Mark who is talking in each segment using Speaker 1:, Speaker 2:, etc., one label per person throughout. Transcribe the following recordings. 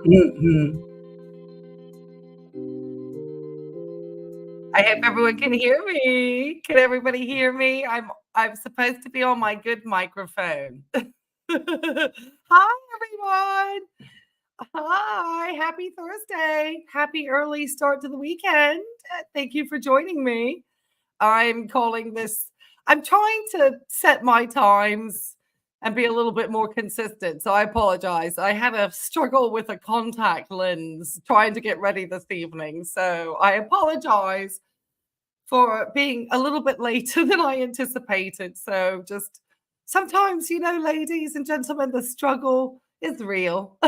Speaker 1: Mhm. I hope everyone can hear me. Can everybody hear me? I'm supposed to be on my good microphone. Hi, everyone. Hi, happy Thursday. Happy early start to the weekend. Thank you for joining me. I'm calling this I'm trying to set my times and be a little bit more consistent. So I apologize. I had a struggle with a contact lens trying to get ready this evening. So I apologize for being a little bit later than I anticipated. So just sometimes, ladies and gentlemen, the struggle is real.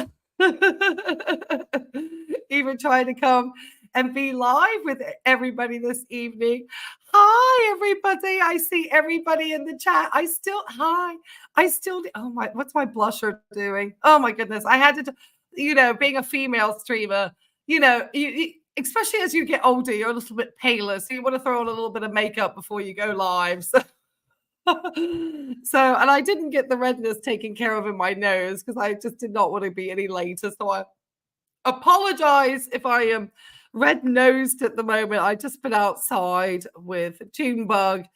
Speaker 1: Even trying to come and be live with everybody this evening. Hi, everybody. I see everybody in the chat. Hi. Oh my, what's my blusher doing? Oh my goodness. I had to, being a female streamer, especially as you get older, you're a little bit paler. So you want to throw on a little bit of makeup before you go live. And I didn't get the redness taken care of in my nose because I just did not want to be any later. So I apologize if I am red nosed at the moment. I just been outside with Junebug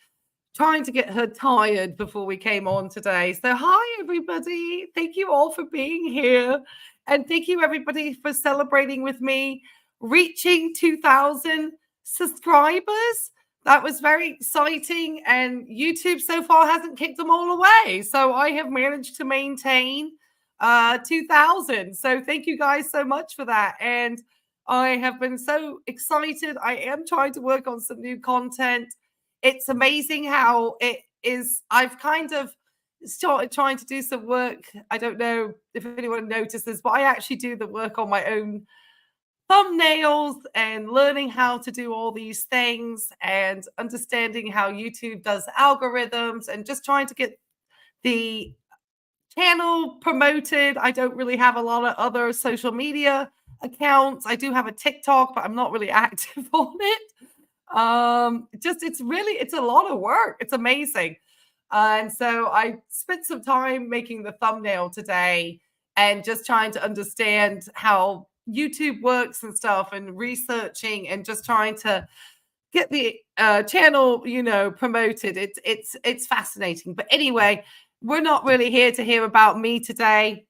Speaker 1: trying to get her tired before we came on today. So, hi, everybody. Thank you all for being here. And thank you, everybody, for celebrating with me, reaching 2,000 subscribers. That was very exciting. And YouTube so far hasn't kicked them all away. So, I have managed to maintain 2,000. So, thank you guys so much for that. And I have been so excited. I am trying to work on some new content. It's amazing how it is. I've kind of started trying to do some work. I don't know if anyone notices, but I actually do the work on my own thumbnails and learning how to do all these things and understanding how YouTube does algorithms and just trying to get the channel promoted. I don't really have a lot of other social media accounts. I do have a TikTok, but I'm not really active on it. Just it's a lot of work. It's amazing. And so I spent some time making the thumbnail today and just trying to understand how YouTube works and stuff and researching and just trying to get the channel, promoted. It's fascinating. But anyway, we're not really here to hear about me today.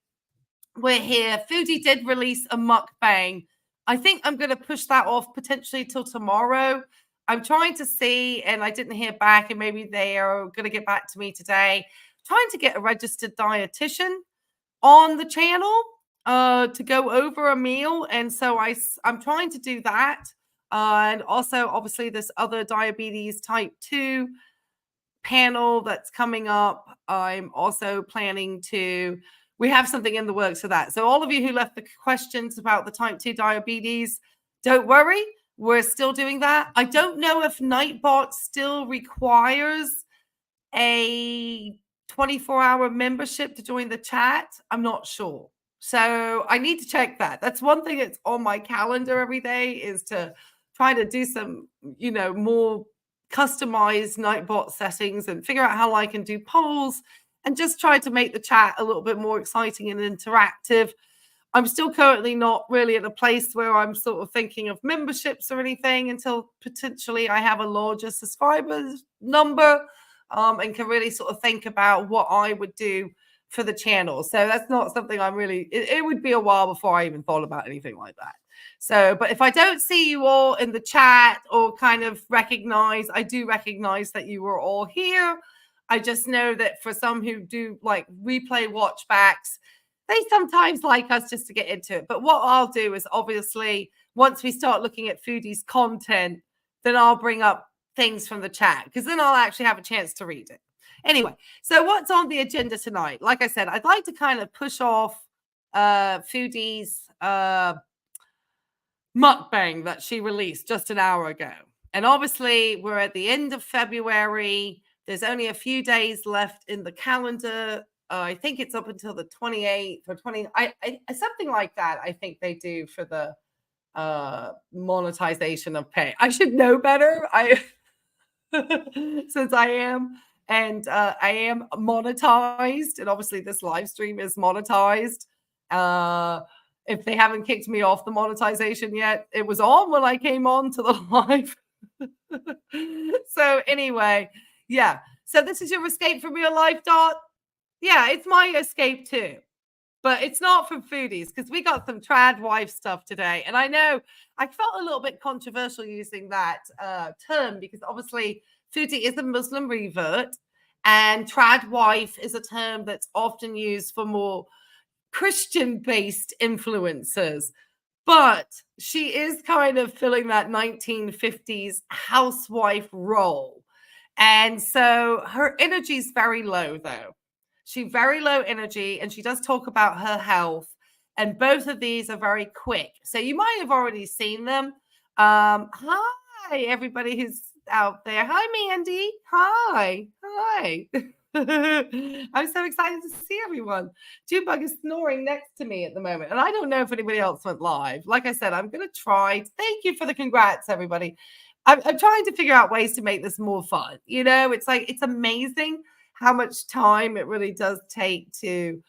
Speaker 1: We're here. Foodie did release a mukbang. I think I'm going to push that off potentially till tomorrow. I'm trying to see, and I didn't hear back, and maybe they are going to get back to me today. Trying to get a registered dietitian on the channel to go over a meal, and so I'm trying to do that. And also, obviously, this other diabetes type 2 panel that's coming up. I'm also planning to, we have something in the works for that. So all of you who left the questions about the type 2 diabetes, don't worry, we're still doing that. I don't know if Nightbot still requires a 24-hour membership to join the chat. I'm not sure. So I need to check that. That's one thing that's on my calendar every day, is to try to do some, more customized Nightbot settings and figure out how I can do polls and just try to make the chat a little bit more exciting and interactive. I'm still currently not really at a place where I'm sort of thinking of memberships or anything until potentially I have a larger subscribers number and can really sort of think about what I would do for the channel. So that's not something I'm really, it would be a while before I even thought about anything like that. So, but if I don't see you all in the chat or kind of recognize, I do recognize that you were all here. I just know that for some who do like replay watchbacks, they sometimes like us just to get into it. But what I'll do is, obviously, once we start looking at Foodie's content, then I'll bring up things from the chat because then I'll actually have a chance to read it. Anyway, so what's on the agenda tonight? Like I said, I'd like to kind of push off Foodie's mukbang that she released just an hour ago. And obviously, we're at the end of February. There's only a few days left in the calendar. I think it's up until the 28th or 20, something like that. I think they do for the monetization of pay. I should know better. Since I am monetized, and obviously this live stream is monetized. If they haven't kicked me off the monetization yet, it was on when I came on to the live. So anyway, yeah. So this is your escape from real life, Dot. Yeah, it's my escape too. But it's not from foodies because we got some Tradwife stuff today. And I know I felt a little bit controversial using that term because obviously foodie is a Muslim revert and Tradwife is a term that's often used for more Christian-based influencers. But she is kind of filling that 1950s housewife role. And so her energy is very low, though. She's very low energy, and she does talk about her health. And both of these are very quick. So you might have already seen them. Hi, everybody who's out there. Hi, Mandy. Hi. Hi. I'm so excited to see everyone. Junebug is snoring next to me at the moment. And I don't know if anybody else went live. Like I said, I'm going to try. Thank you for the congrats, everybody. I'm trying to figure out ways to make this more fun. You know, it's like, it's amazing how much time it really does take to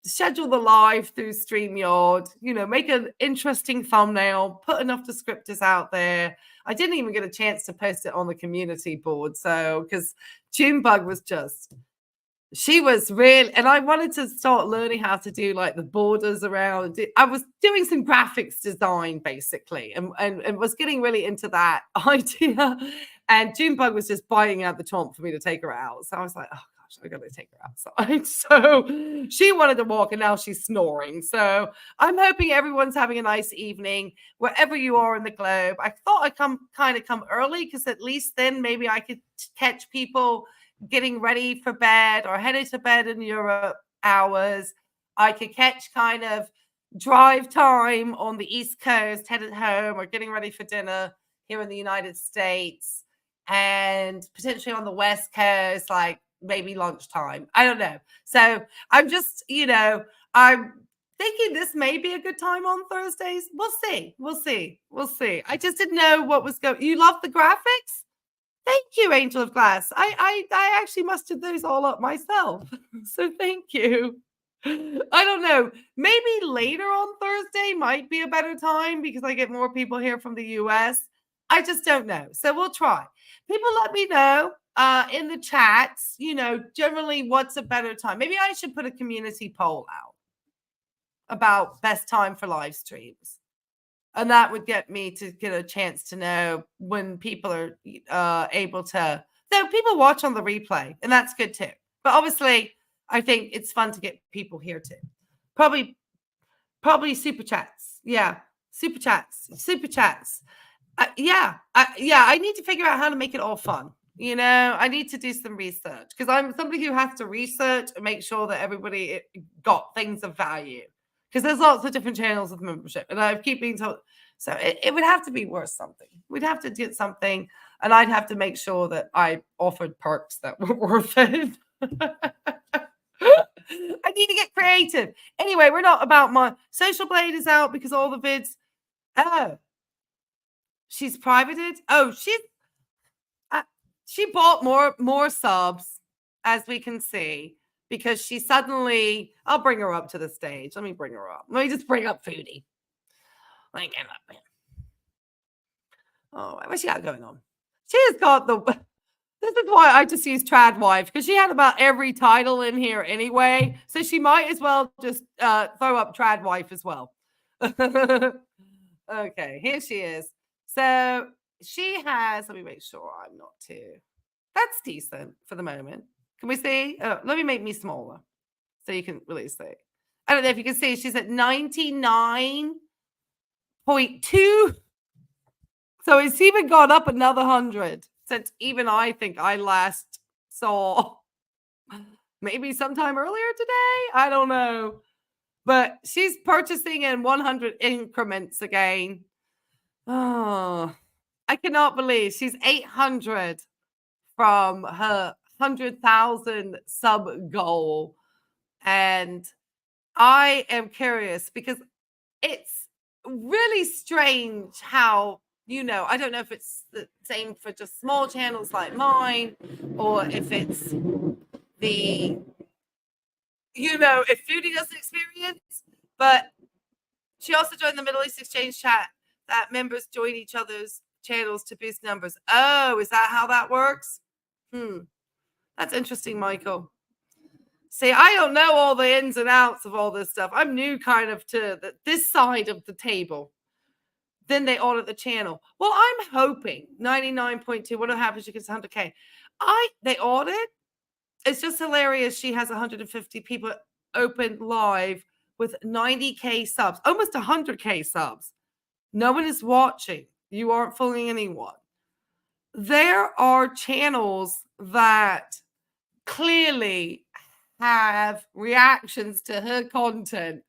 Speaker 1: schedule the live through StreamYard, you know, make an interesting thumbnail, put enough descriptors out there. I didn't even get a chance to post it on the community board. So, because Junebug was just, she was really, and I wanted to start learning how to do like the borders around. I was doing some graphics design basically, and was getting really into that idea. And Junebug was just biting out the chomp for me to take her out. So I was like, oh gosh, I gotta take her outside. So she wanted to walk and now she's snoring. So I'm hoping everyone's having a nice evening wherever you are in the globe. I thought I'd come early because at least then maybe I could catch people getting ready for bed or headed to bed in Europe hours. I could catch kind of drive time on the East Coast, headed home or getting ready for dinner here in the United States, and potentially on the West Coast, like maybe lunchtime. I don't know. So I'm just, you know, I'm thinking this may be a good time on Thursdays. We'll see. We'll see. We'll see. I just didn't know what was going. You love the graphics? Thank you, Angel of Glass. I actually mustered those all up myself. So thank you. I don't know. Maybe later on Thursday might be a better time because I get more people here from the US. I just don't know. So we'll try. People let me know in the chats, you know, generally what's a better time. Maybe I should put a community poll out about best time for live streams. And that would get me to get a chance to know when people are able to, though people watch on the replay, and that's good too. But obviously, I think it's fun to get people here too. Probably super chats. Yeah, super chats. I need to figure out how to make it all fun. You know, I need to do some research because I'm somebody who has to research and make sure that everybody got things of value. Because there's lots of different channels of membership. And I keep being told, so it would have to be worth something. We'd have to get something. And I'd have to make sure that I offered perks that were worth it. I need to get creative. Anyway, we're not about my Social Blade is out because all the vids. Oh, she's privated. Oh, she bought more subs, as we can see. Because she suddenly, I'll bring her up to the stage. Let me bring her up. Let me just bring up Foodie. Like, oh, what's she got going on? She has got this is why I just use Tradwife, because she had about every title in here anyway. So she might as well just throw up Tradwife as well. Okay, here she is. So she has, let me make sure I'm not too, that's decent for the moment. Can we see? Let me make me smaller so you can really see. I don't know if you can see. She's at 99.2. So it's even gone up another 100 since even I think I last saw maybe sometime earlier today. I don't know. But she's purchasing in 100 increments again. Oh, I cannot believe she's 800 from her 100,000 sub goal. And I am curious because it's really strange how, you know, I don't know if it's the same for just small channels like mine or if it's the, you know, if Foodie doesn't experience, But she also joined the Middle East Exchange chat that members join each other's channels to boost numbers. Oh, is that how that works? That's interesting, Michael. See, I don't know all the ins and outs of all this stuff. I'm new kind of to this side of the table. Then they audit the channel. Well, I'm hoping 99.2. What happens? You get 100K. They audit. It's just hilarious. She has 150 people open live with 90K subs, almost 100K subs. No one is watching. You aren't fooling anyone. There are channels that clearly have reactions to her content,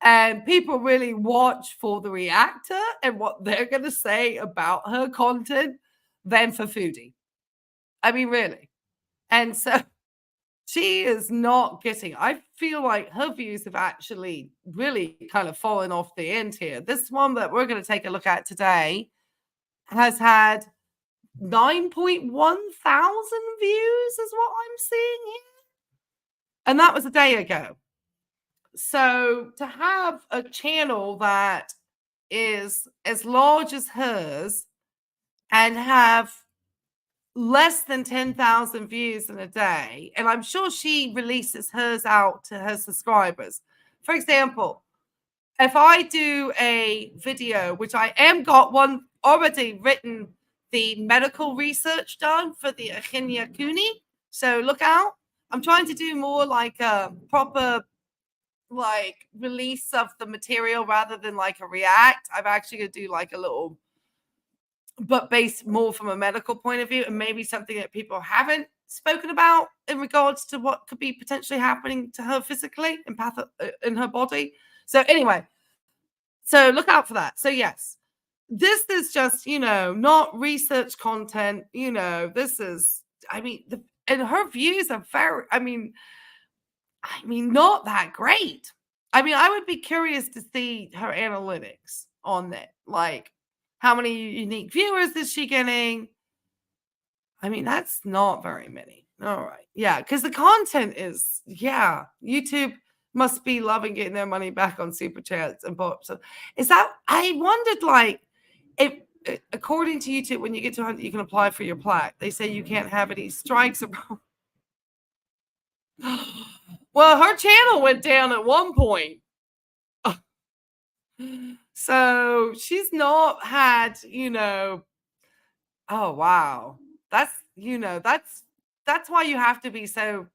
Speaker 1: and people really watch for the reactor and what they're going to say about her content than for Foodie. I mean, really. And so she is not getting, I feel like her views have actually really kind of fallen off the end here. This one that we're going to take a look at today has had 9.1 thousand views is what I'm seeing here. And that was a day ago. So to have a channel that is as large as hers and have less than 10,000 views in a day, and I'm sure she releases hers out to her subscribers. For example, if I do a video, which I am got one already written, the medical research done for the Achinia Kuni, so look out. I'm trying to do more like a proper like release of the material rather than like a react. I'm actually going to do like a little, but based more from a medical point of view, and maybe something that people haven't spoken about in regards to what could be potentially happening to her physically in her body. So anyway, so look out for that. So yes, this is just, not research content. This is, and her views are very, not that great. I would be curious to see her analytics on that. Like, how many unique viewers is she getting? That's not very many. All right. Yeah, because the content is, YouTube must be loving getting their money back on super chats and pops. So is that, I wondered, like, if according to YouTube, when you get to 100, you can apply for your plaque. They say you can't have any strikes. Well, her channel went down at one point. So she's not had, oh, wow. That's why you have to be so,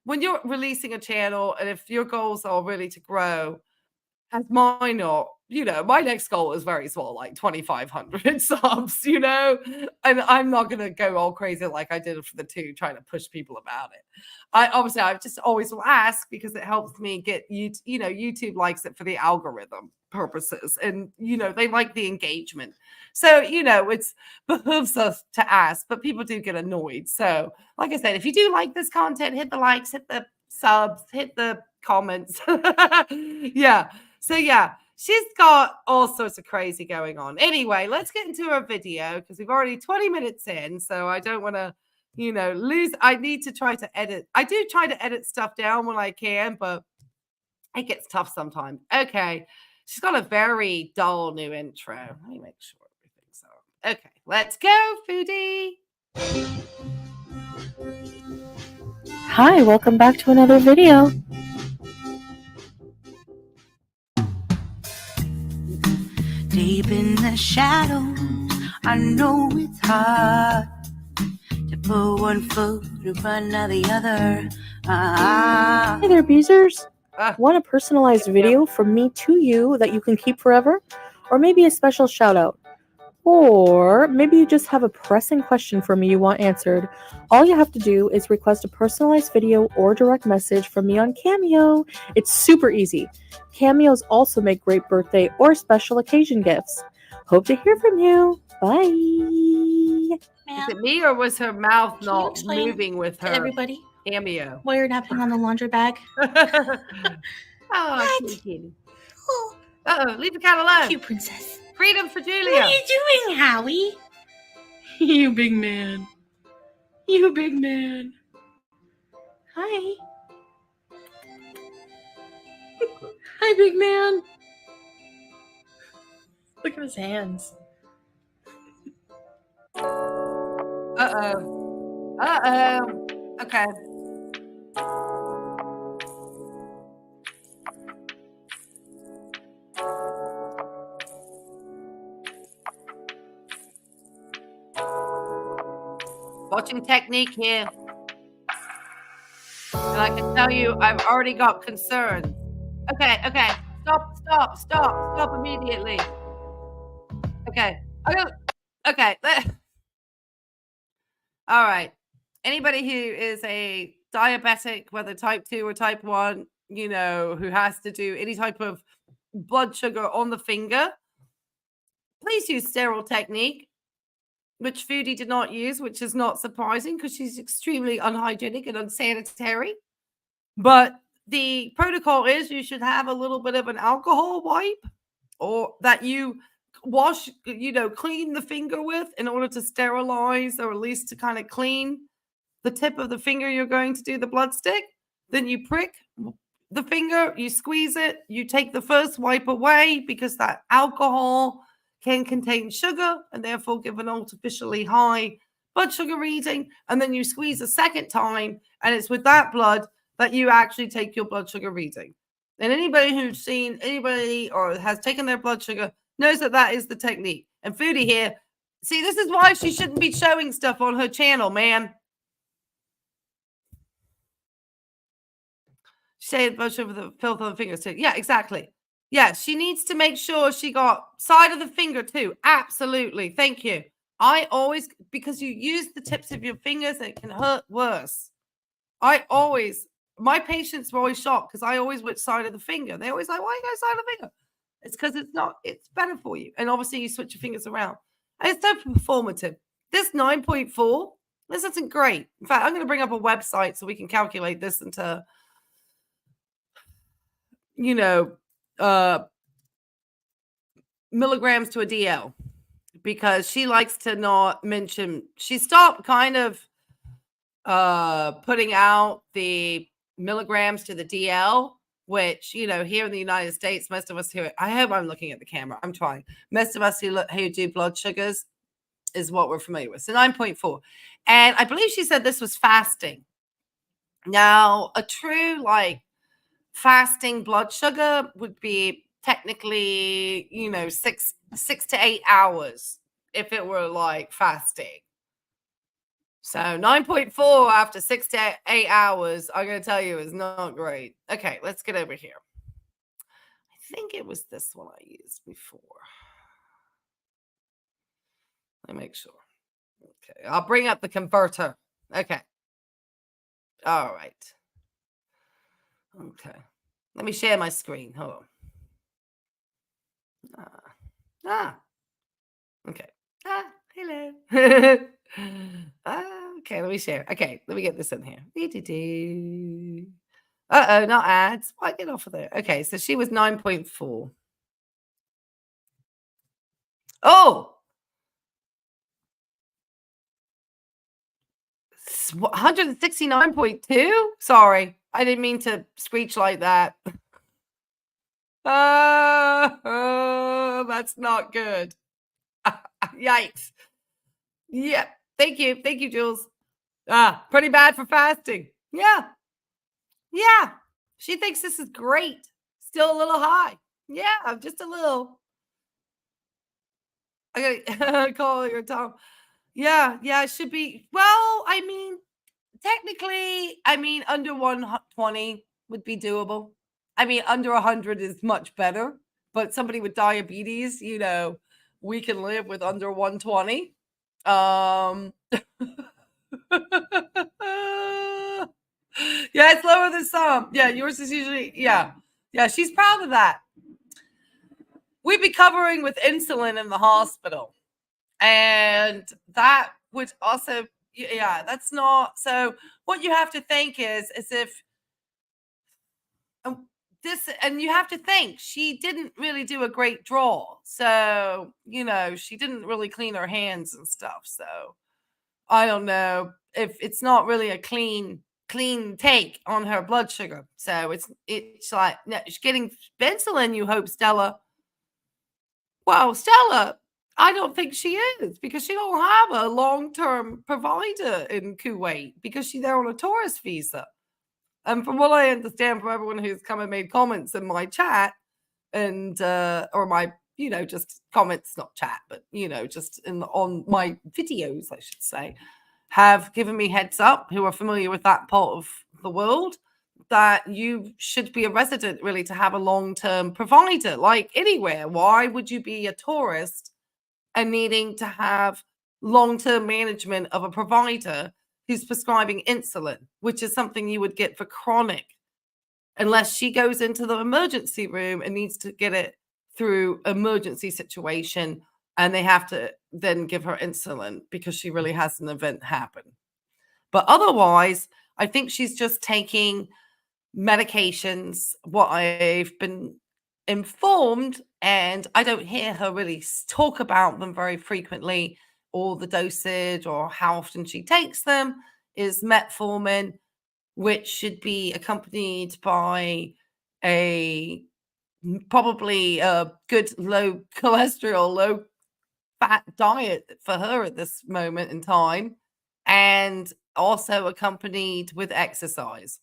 Speaker 1: when you're releasing a channel, and if your goals are really to grow, as mine are, my next goal is very small, like 2,500 subs, and I'm not going to go all crazy like I did for the 2, trying to push people about it. I just always will ask because it helps me get YouTube likes it for the algorithm purposes, and they like the engagement. So it's behooves us to ask, but people do get annoyed. So like I said, if you do like this content, hit the likes, hit the subs, hit the comments. Yeah. So yeah, she's got all sorts of crazy going on. Anyway, let's get into her video because we've already 20 minutes in. So I don't want to, lose. I need to try to edit. I do try to edit stuff down when I can, but it gets tough sometimes. Okay. She's got a very dull new intro. Let me make sure everything's on. Okay, let's go, Foodie.
Speaker 2: Hi, welcome back to another video. Deep in the shadows, I know it's hard to put one foot in front of the other. Hey there, Beezers. Want a personalized video from me to you that you can keep forever? Or maybe a special shout out? Or maybe you just have a pressing question for me you want answered. All you have to do is request a personalized video or direct message from me on Cameo. It's super easy. Cameos also make great birthday or special occasion gifts. Hope to hear from you. Bye.
Speaker 1: Is it me, or was her mouth not moving with her?
Speaker 3: Everybody.
Speaker 1: Cameo.
Speaker 3: While you're napping on the laundry bag.
Speaker 1: Oh, kitty. Uh-oh, leave the cat alone.
Speaker 3: Cute princess.
Speaker 1: Freedom for Julia.
Speaker 3: What are you doing, Howie?
Speaker 2: You big man. You big man.
Speaker 3: Hi. Hi, big man. Look at his hands.
Speaker 1: Uh-oh. Uh-oh. Okay. Watching technique here. And I can tell you, I've already got concern. Okay, okay. Stop immediately. Okay. Okay. All right. Anybody who is a diabetic, whether type 2 or type 1, you know, who has to do any type of blood sugar on the finger, please use sterile technique, which Foodie did not use, which is not surprising because she's extremely unhygienic and unsanitary. But the protocol is you should have a little bit of an alcohol wipe or that you wash, you know, clean the finger with in order to sterilize or at least to kind of clean the tip of the finger you're going to do the blood stick. Then you prick the finger, you squeeze it, you take the first wipe away because that alcohol can contain sugar and therefore give an artificially high blood sugar reading. And then you squeeze a second time, and it's with that blood that you actually take your blood sugar reading. And anybody who's seen anybody or has taken their blood sugar knows that that is the technique. And Foodie here, see, this is why she shouldn't be showing stuff on her channel, man. Say blood sugar for the filth on the fingers too. Yeah, exactly. Yeah, she needs to make sure she got side of the finger too. Absolutely. Thank you. I always, because you use the tips of your fingers, it can hurt worse. My patients were always shocked because I always went side of the finger. They always like, why you go side of the finger? It's because it's better for you. And obviously you switch your fingers around. And it's so performative. This 9.4, this isn't great. In fact, I'm going to bring up a website so we can calculate this into, you know, milligrams to a DL, because she likes to not mention, she stopped kind of putting out the milligrams to the DL, which, you know, here in the United States, most of us here, I hope I'm looking at the camera, I'm trying, most of us who do blood sugars is what we're familiar with. So 9.4. And I believe she said this was fasting. Now, a true like fasting blood sugar would be technically, you know, 6 to 8 hours if it were like fasting. So 9.4 after 6 to 8 hours, I'm going to tell you, is not great. Okay, let's get over here. I think it was this one I used before. Let me make sure. Okay, I'll bring up the converter. Okay. All right. Okay. Let me share my screen. Hold on. Okay. Hello. Okay, let me share. Okay, let me get this in here. Uh-oh, not ads. Why get off of there? Okay, so she was 9.4. Oh! 169.2? Sorry, I didn't mean to screech like that. That's not good. Yikes. Yeah. Thank you. Thank you, Jules. Pretty bad for fasting. Yeah. Yeah. She thinks this is great. Still a little high. Yeah, just a little. I gotta call your Tom. Yeah, it should be. Well, I mean, technically, under 120 would be doable. I mean, under 100 is much better. But somebody with diabetes, you know, we can live with under 120. Yeah, it's lower than some. Yeah, yours is usually, yeah, she's proud of that. We'd be covering with insulin in the hospital, and that would also, yeah, that's not. So what you have to think is if this, and you have to think she didn't really do a great draw, so you know she didn't really clean her hands and stuff. So I don't know if it's not really a clean clean take on her blood sugar. So it's like, no, she's getting insulin, you hope, Stella. Well, Stella, I don't think she is, because she don't have a long-term provider in Kuwait, because she's there on a tourist visa. And from what I understand from everyone who's come and made comments in my chat and or my, just comments, not chat, but just on my videos, I should say, have given me heads up, who are familiar with that part of the world, that you should be a resident really to have a long-term provider, like anywhere. Why would you be a tourist and needing to have long-term management of a provider who's prescribing insulin, which is something you would get for chronic, unless she goes into the emergency room and needs to get it through emergency situation, and they have to then give her insulin because she really has an event happen. But otherwise, I think she's just taking medications, what I've been informed, and I don't hear her really talk about them very frequently, or the dosage or how often she takes them, is metformin, which should be accompanied by probably a good low cholesterol, low fat diet for her at this moment in time, and also accompanied with exercise.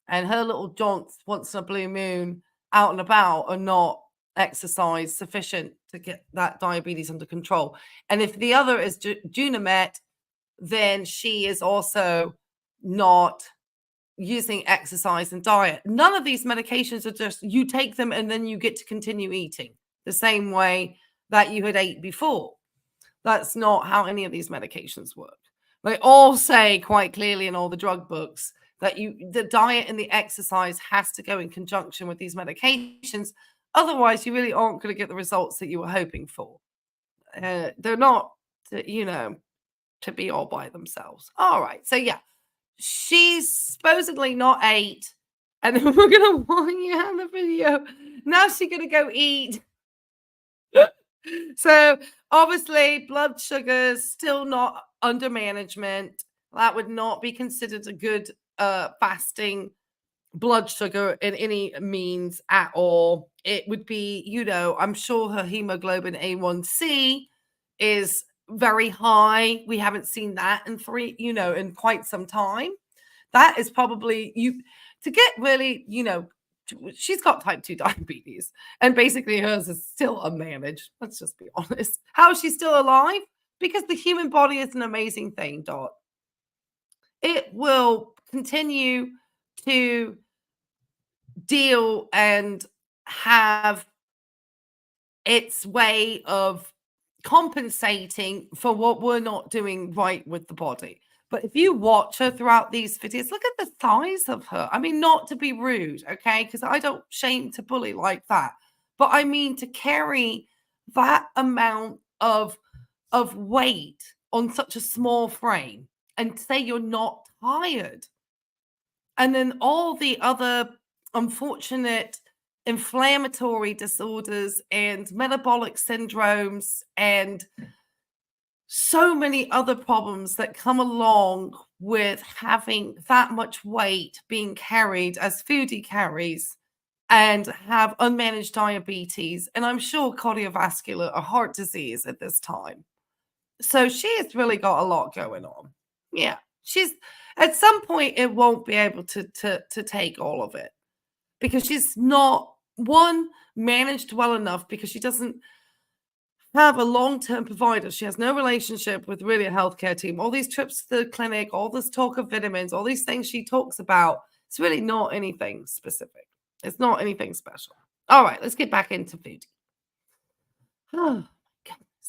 Speaker 1: And her little jaunts once in a blue moon out and about are not exercise sufficient to get that diabetes under control. And if the other is Junimet, then she is also not using exercise and diet. None of these medications are just you take them and then you get to continue eating the same way that you had ate before. That's not how any of these medications work. They all say quite clearly in all the drug books that the diet and the exercise has to go in conjunction with these medications. Otherwise, you really aren't going to get the results that you were hoping for. They're not, to be all by themselves. All right. So, yeah, she's supposedly not 8. And then we're going to warn you on the video. Now she's going to go eat. So, obviously, blood sugar's still not under management. That would not be considered a good fasting blood sugar in any means at all. It would be, I'm sure her hemoglobin A1C is very high. We haven't seen that in quite some time. That is probably to get really, she's got type 2 diabetes, and basically hers is still unmanaged. Let's just be honest. How is she still alive? Because the human body is an amazing thing, Dot. It will continue to deal and have its way of compensating for what we're not doing right with the body. But if you watch her throughout these videos, look at the size of her. I mean, not to be rude, okay? Because I don't shame to bully like that. But I mean, to carry that amount of weight on such a small frame and say you're not tired. And then all the other unfortunate inflammatory disorders and metabolic syndromes and so many other problems that come along with having that much weight being carried as Foodie carries, and have unmanaged diabetes, and I'm sure cardiovascular or heart disease at this time. So she has really got a lot going on. Yeah, she's at some point it won't be able to take all of it, because she's not managed well enough, because she doesn't have a long-term provider. She has no relationship with really a healthcare team. All these trips to the clinic, all this talk of vitamins, all these things she talks about, it's really not anything specific. It's not anything special. All right, let's get back into food. Oh,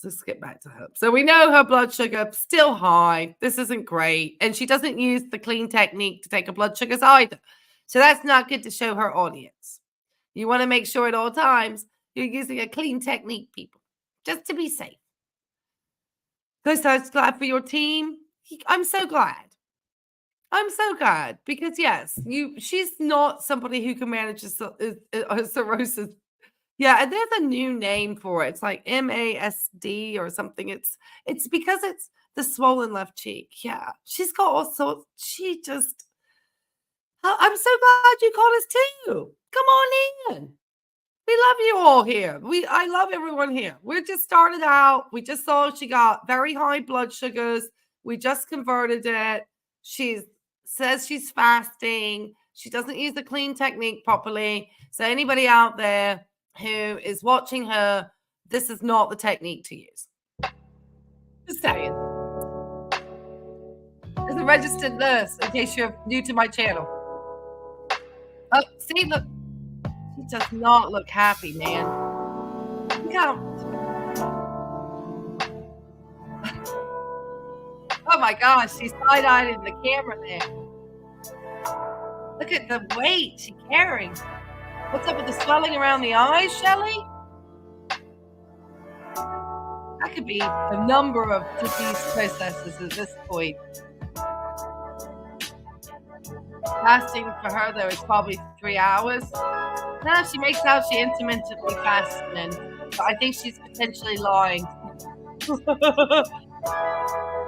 Speaker 1: let's get back to her. So we know her blood sugar still high. This isn't great. And she doesn't use the clean technique to take her blood sugars either. So that's not good to show her audience. You want to make sure at all times you're using a clean technique, people, just to be safe. So glad for your team. I'm so glad. I'm so glad, because yes, she's not somebody who can manage a cirrhosis. Yeah, and there's a new name for it. It's like MASD or something. It's because it's the swollen left cheek. Yeah, she's got all sorts. She just I'm so glad you called us too. Come on in. We love you all here. I love everyone here. We just started out. We just saw she got very high blood sugars. We just converted it. She says she's fasting. She doesn't use the clean technique properly. So anybody out there who is watching her, this is not the technique to use. Just saying. As a registered nurse, in case you're new to my channel. Oh, see, look. She does not look happy, man. Look how... Oh my gosh, she's side-eyed in the camera there. Look at the weight she's carrying. What's up with the swelling around the eyes, Shelly? That could be a number of disease processes at this point. Fasting for her, though, is probably 3 hours. No, she makes out she intermittently fasts, then. But I think she's potentially lying.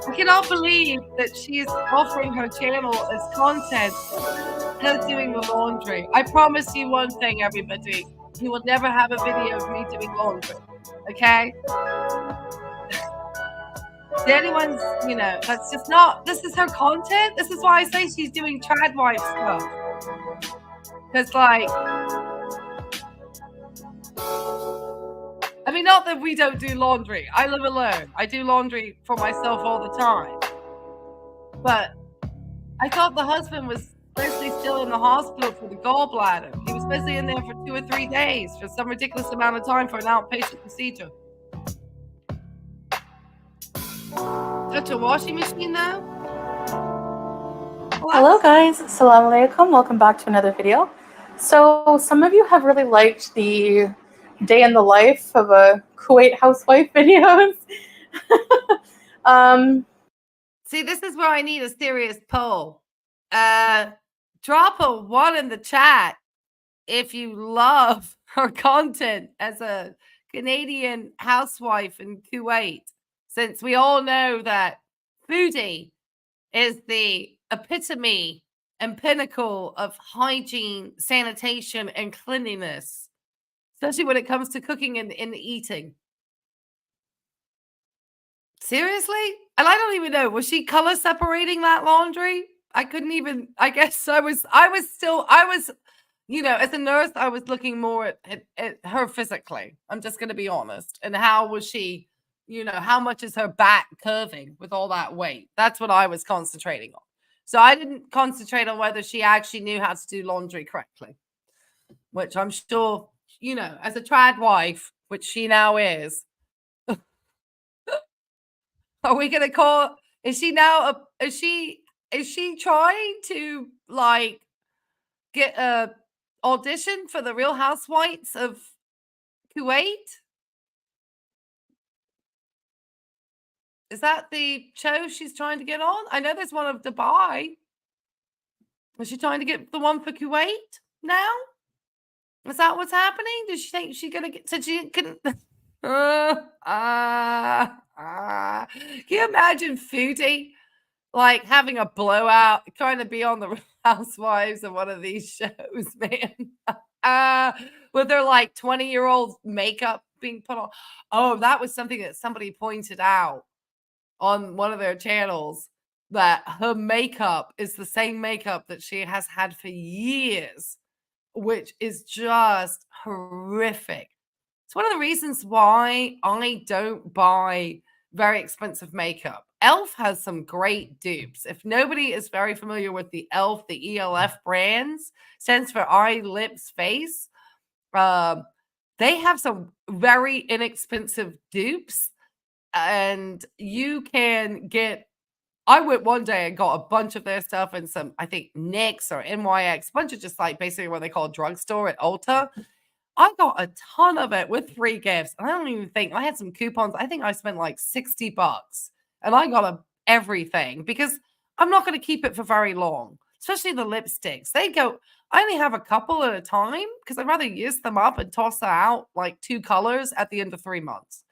Speaker 1: I cannot believe that she's offering her channel as content, her doing the laundry. I promise you one thing, everybody. You will never have a video of me doing laundry. Okay? The only ones, you know, that's just not, this is her content. This is why I say she's doing Tradwife stuff. Because, like, I mean, not that we don't do laundry. I live alone. I do laundry for myself all the time. But I thought the husband was supposedly still in the hospital for the gallbladder. He was supposedly in there for 2 or 3 days for some ridiculous amount of time for an outpatient procedure. Got your washing machine now?
Speaker 3: Hello guys, Assalamu alaikum. Welcome back to another video. So some of you have really liked the day in the life of a Kuwait housewife videos.
Speaker 1: See, this is where I need a serious poll. Drop a 1 in the chat if you love her content as a Canadian housewife in Kuwait, since we all know that Foodie is the epitome and pinnacle of hygiene, sanitation, and cleanliness, especially when it comes to cooking and eating. Seriously? And I don't even know, was she color separating that laundry? I couldn't even, I guess I was, you know, as a nurse, I was looking more at her physically. I'm just going to be honest. And how was she, you know, how much is her back curving with all that weight? That's what I was concentrating on. So I didn't concentrate on whether she actually knew how to do laundry correctly, which I'm sure, you know, as a trad wife, which she now is. Are we going to call, is she now, is she trying to like get a audition for the Real Housewives of Kuwait? Is that the show she's trying to get on? I know there's one of Dubai. Is she trying to get the one for Kuwait now? Is that what's happening? Does she think she's going to get, so she can, can you imagine Foodie like having a blowout, trying to be on the Real Housewives of one of these shows, man? With their like 20-year-old makeup being put on. Oh, that was something that somebody pointed out on one of their channels, that her makeup is the same makeup that she has had for years, which is just horrific. It's one of the reasons why I don't buy very expensive makeup. Elf has some great dupes. If nobody is very familiar with the Elf, the ELF brands, stands for eye, lips, face. They have some very inexpensive dupes, and you can get, I went one day and got a bunch of their stuff and some, I think, NYX or NYX, a bunch of just like basically what they call a drugstore at Ulta. I got a ton of it with free gifts. And I don't even think, I had some coupons. I think I spent like $60 and I got everything because I'm not going to keep it for very long, especially the lipsticks. They go, I only have a couple at a time because I'd rather use them up and toss out like 2 colors at the end of 3 months.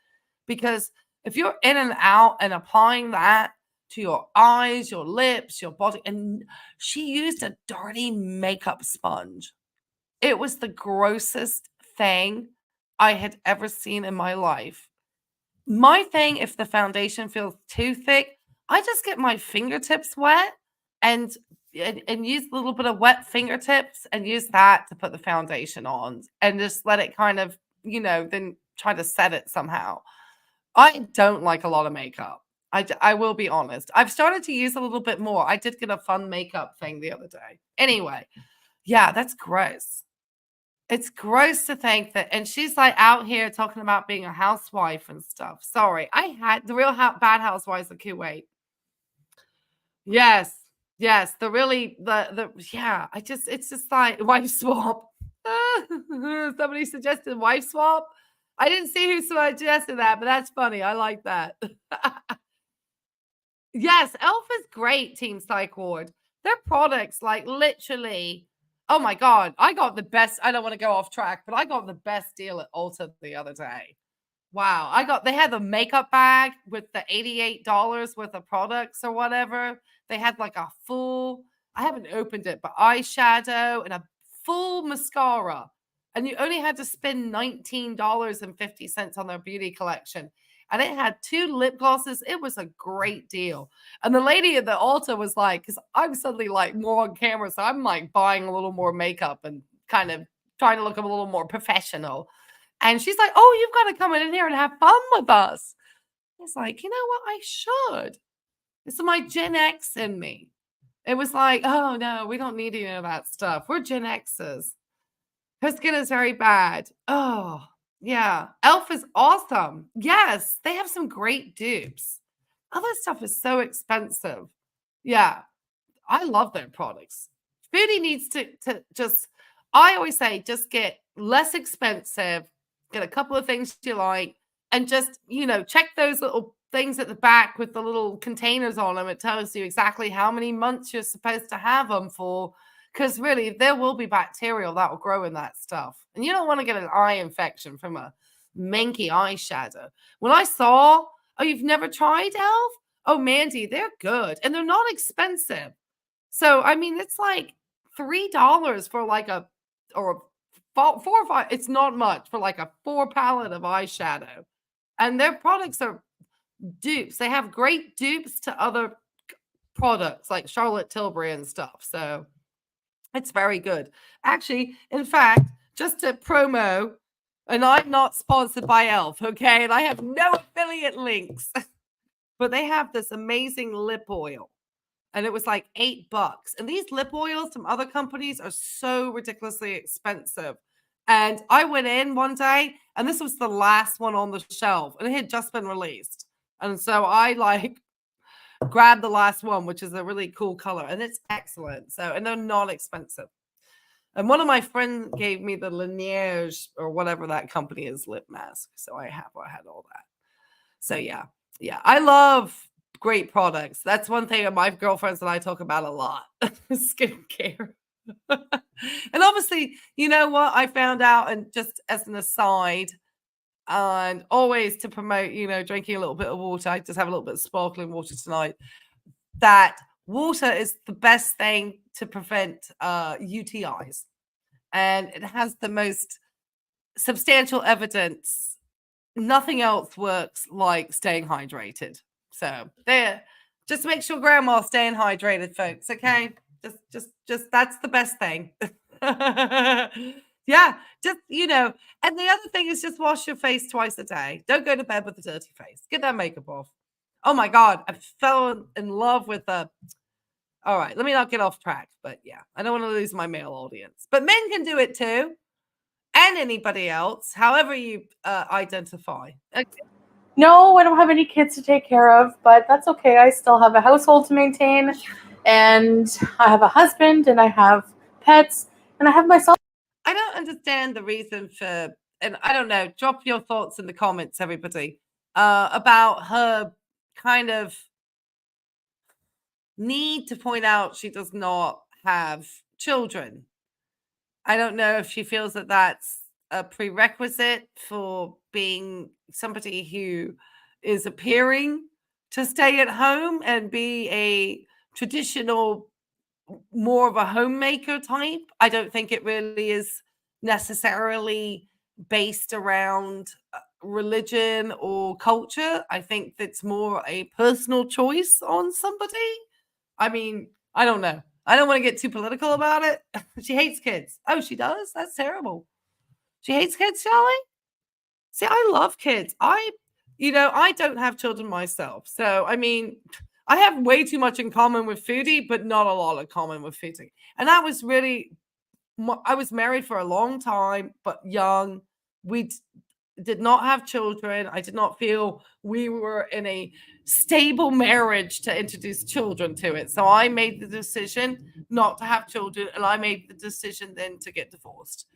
Speaker 1: Because if you're in and out and applying that to your eyes, your lips, your body. And she used a dirty makeup sponge. It was the grossest thing I had ever seen in my life. My thing, if the foundation feels too thick, I just get my fingertips wet and use a little bit of wet fingertips and use that to put the foundation on and just let it kind of, then try to set it somehow. I don't like a lot of makeup. I will be honest. I've started to use a little bit more. I did get a fun makeup thing the other day. Anyway, yeah, that's gross. It's gross to think that, and she's like out here talking about being a housewife and stuff. Sorry, I had the real bad housewives of Kuwait. Yes, yes, yeah. It's just like wife swap. Somebody suggested wife swap. I didn't see who suggested that, but that's funny. I like that. Yes, Elf is great, Team Psych Ward. Their products, like literally, oh my God, I got the best. I don't want to go off track, but I got the best deal at Ulta the other day. Wow. They had the makeup bag with the $88 worth of products or whatever. They had like a full, I haven't opened it, but eyeshadow and a full mascara. And you only had to spend $19.50 on their beauty collection. And it had 2 lip glosses. It was a great deal. And the lady at the Ulta was like, because I'm suddenly like more on camera, so I'm like buying a little more makeup and kind of trying to look a little more professional. And she's like, oh, you've got to come in here and have fun with us. It's like, you know what? I should. It's my Gen X in me. It was like, oh, no, we don't need any of that stuff. We're Gen Xers. Her skin is very bad. Oh, yeah. Elf is awesome. Yes, they have some great dupes. Other stuff is so expensive. Yeah, I love their products. Foodie needs to just, I always say, just get less expensive, get a couple of things you like, and just, check those little things at the back with the little containers on them. It tells you exactly how many months you're supposed to have them for. Because really, there will be bacteria that will grow in that stuff. And you don't want to get an eye infection from a manky eyeshadow. When I saw, oh, you've never tried Elf? Oh, Mandy, they're good. And they're not expensive. So, I mean, it's like $3 for like or 4 or 5. It's not much for like a 4 palette of eyeshadow. And their products are dupes. They have great dupes to other products like Charlotte Tilbury and stuff. So, it's very good. Actually, in fact, just to promo, and I'm not sponsored by Elf, okay? And I have no affiliate links, but they have this amazing lip oil. And it was like $8. And these lip oils from other companies are so ridiculously expensive. And I went in one day, and this was the last one on the shelf, and it had just been released. And so I grab the last one, which is a really cool color, and it's excellent. So, and they're not expensive. And one of my friends gave me the Lineage or whatever that company is lip mask. So I had all that. So yeah, I love great products. That's one thing my girlfriends and I talk about a lot: skincare. And obviously, you know what I found out, and just as an aside. And always to promote, drinking a little bit of water. I just have a little bit of sparkling water tonight. That water is the best thing to prevent UTIs. And it has the most substantial evidence. Nothing else works like staying hydrated. So there, just make sure grandma's staying hydrated, folks. Okay. Just that's the best thing. Yeah, just, and the other thing is just wash your face twice a day. Don't go to bed with a dirty face. Get that makeup off. Oh my God, I fell in love with all right, let me not get off track, but yeah, I don't want to lose my male audience. But men can do it too, and anybody else, however you identify. Okay.
Speaker 3: No, I don't have any kids to take care of, but that's okay. I still have a household to maintain, and I have a husband, and I have pets, and I have myself.
Speaker 1: I don't understand the reason for, and I don't know, drop your thoughts in the comments, everybody, about her kind of need to point out she does not have children. I don't know if she feels that that's a prerequisite for being somebody who is appearing to stay at home and be a traditional, more of a homemaker type. I don't think it really is necessarily based around religion or culture. I think it's more a personal choice on somebody. I mean, I don't know. I don't want to get too political about it. She hates kids. Oh, she does? That's terrible. She hates kids, Charlie? See, I love kids. I don't have children myself. So, I mean, I have way too much in common with Foodie, but not a lot in common with Foodie. And that was really, I was married for a long time, but young. We did not have children. I did not feel we were in a stable marriage to introduce children to it. So I made the decision not to have children, and I made the decision then to get divorced.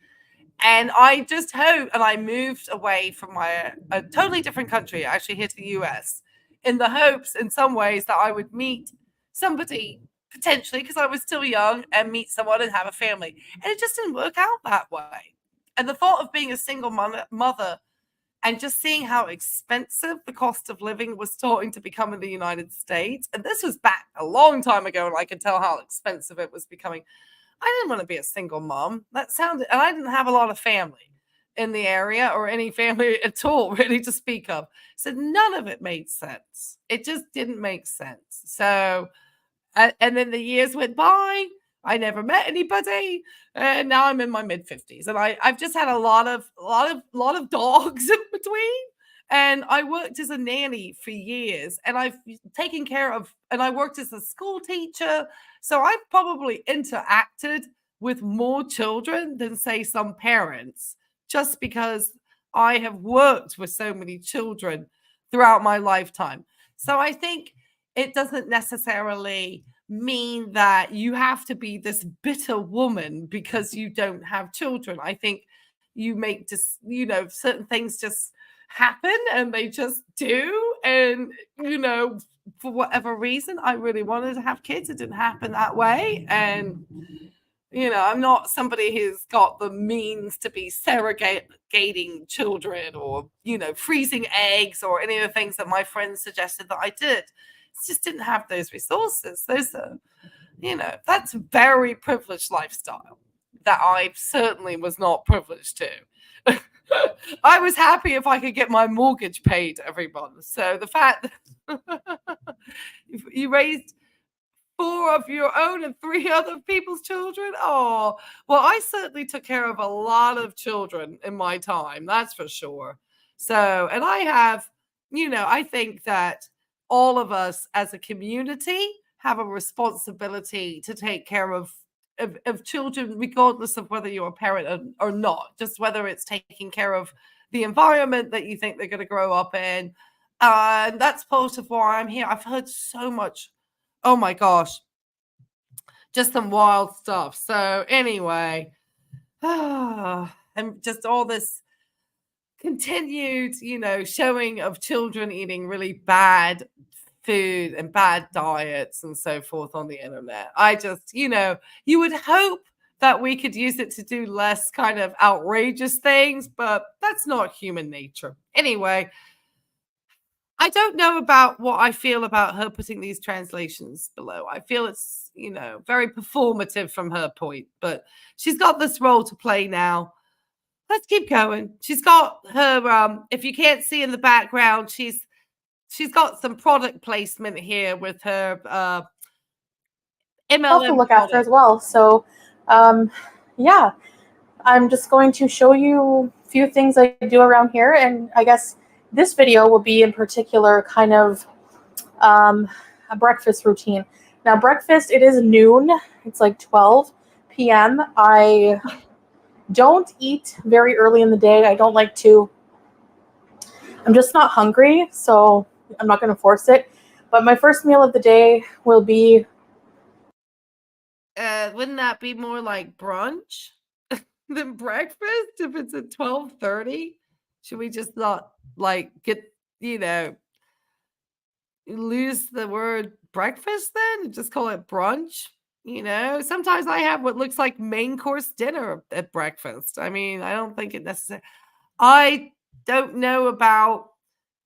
Speaker 1: And I just hope, and I moved away from a totally different country, actually here to the US, in the hopes in some ways that I would meet somebody potentially, because I was still young, and meet someone and have a family. And it just didn't work out that way. And the thought of being a single mother and just seeing how expensive the cost of living was starting to become in the United States. And this was back a long time ago, and I could tell how expensive it was becoming. I didn't want to be a single mom. That sounded, and I didn't have a lot of family in the area or any family at all, really, to speak of. So none of it made sense. It just didn't make sense. So, and then the years went by. I never met anybody, and now I'm in my mid-50s, and I've just had a lot of dogs in between. And I worked as a nanny for years, and I've taken care of, and I worked as a school teacher. So I've probably interacted with more children than, say, some parents, just because I have worked with so many children throughout my lifetime. So I think it doesn't necessarily mean that you have to be this bitter woman because you don't have children. I think you make just, certain things just happen, and they just do. And, for whatever reason, I really wanted to have kids. It didn't happen that way. And, I'm not somebody who's got the means to be surrogating children or, freezing eggs or any of the things that my friends suggested that I did. Just didn't have those resources. Those are, that's a very privileged lifestyle that I certainly was not privileged to. I was happy if I could get my mortgage paid every month. So the fact that you raised 4 of your own and 3 other people's children, oh, well, I certainly took care of a lot of children in my time. That's for sure. So, and I have, I think that all of us as a community have a responsibility to take care of children, regardless of whether you're a parent or not, just whether it's taking care of the environment that you think they're going to grow up in. And that's part of why I'm here. I've heard so much, oh my gosh, just some wild stuff. So anyway, and just all this continued, showing of children eating really bad food and bad diets and so forth on the internet. I just, you would hope that we could use it to do less kind of outrageous things, but that's not human nature. Anyway, I don't know about what I feel about her putting these translations below. I feel it's, very performative from her point, but she's got this role to play now. Let's keep going. She's got her, if you can't see in the background, she's got some product placement here with her MLM
Speaker 3: to look after as well. So, yeah, I'm just going to show you a few things I do around here, and I guess this video will be in particular kind of a breakfast routine. Now, breakfast, it is noon. It's like 12 p.m. I don't eat very early in the day. I don't like to. I'm just not hungry, so I'm not going to force it. But my first meal of the day will be...
Speaker 1: wouldn't that be more like brunch than breakfast if it's at 12:30? Should we just not get, lose the word breakfast then and just call it brunch? Sometimes I have what looks like main course dinner at breakfast. I mean, I don't think it necessarily. I don't know about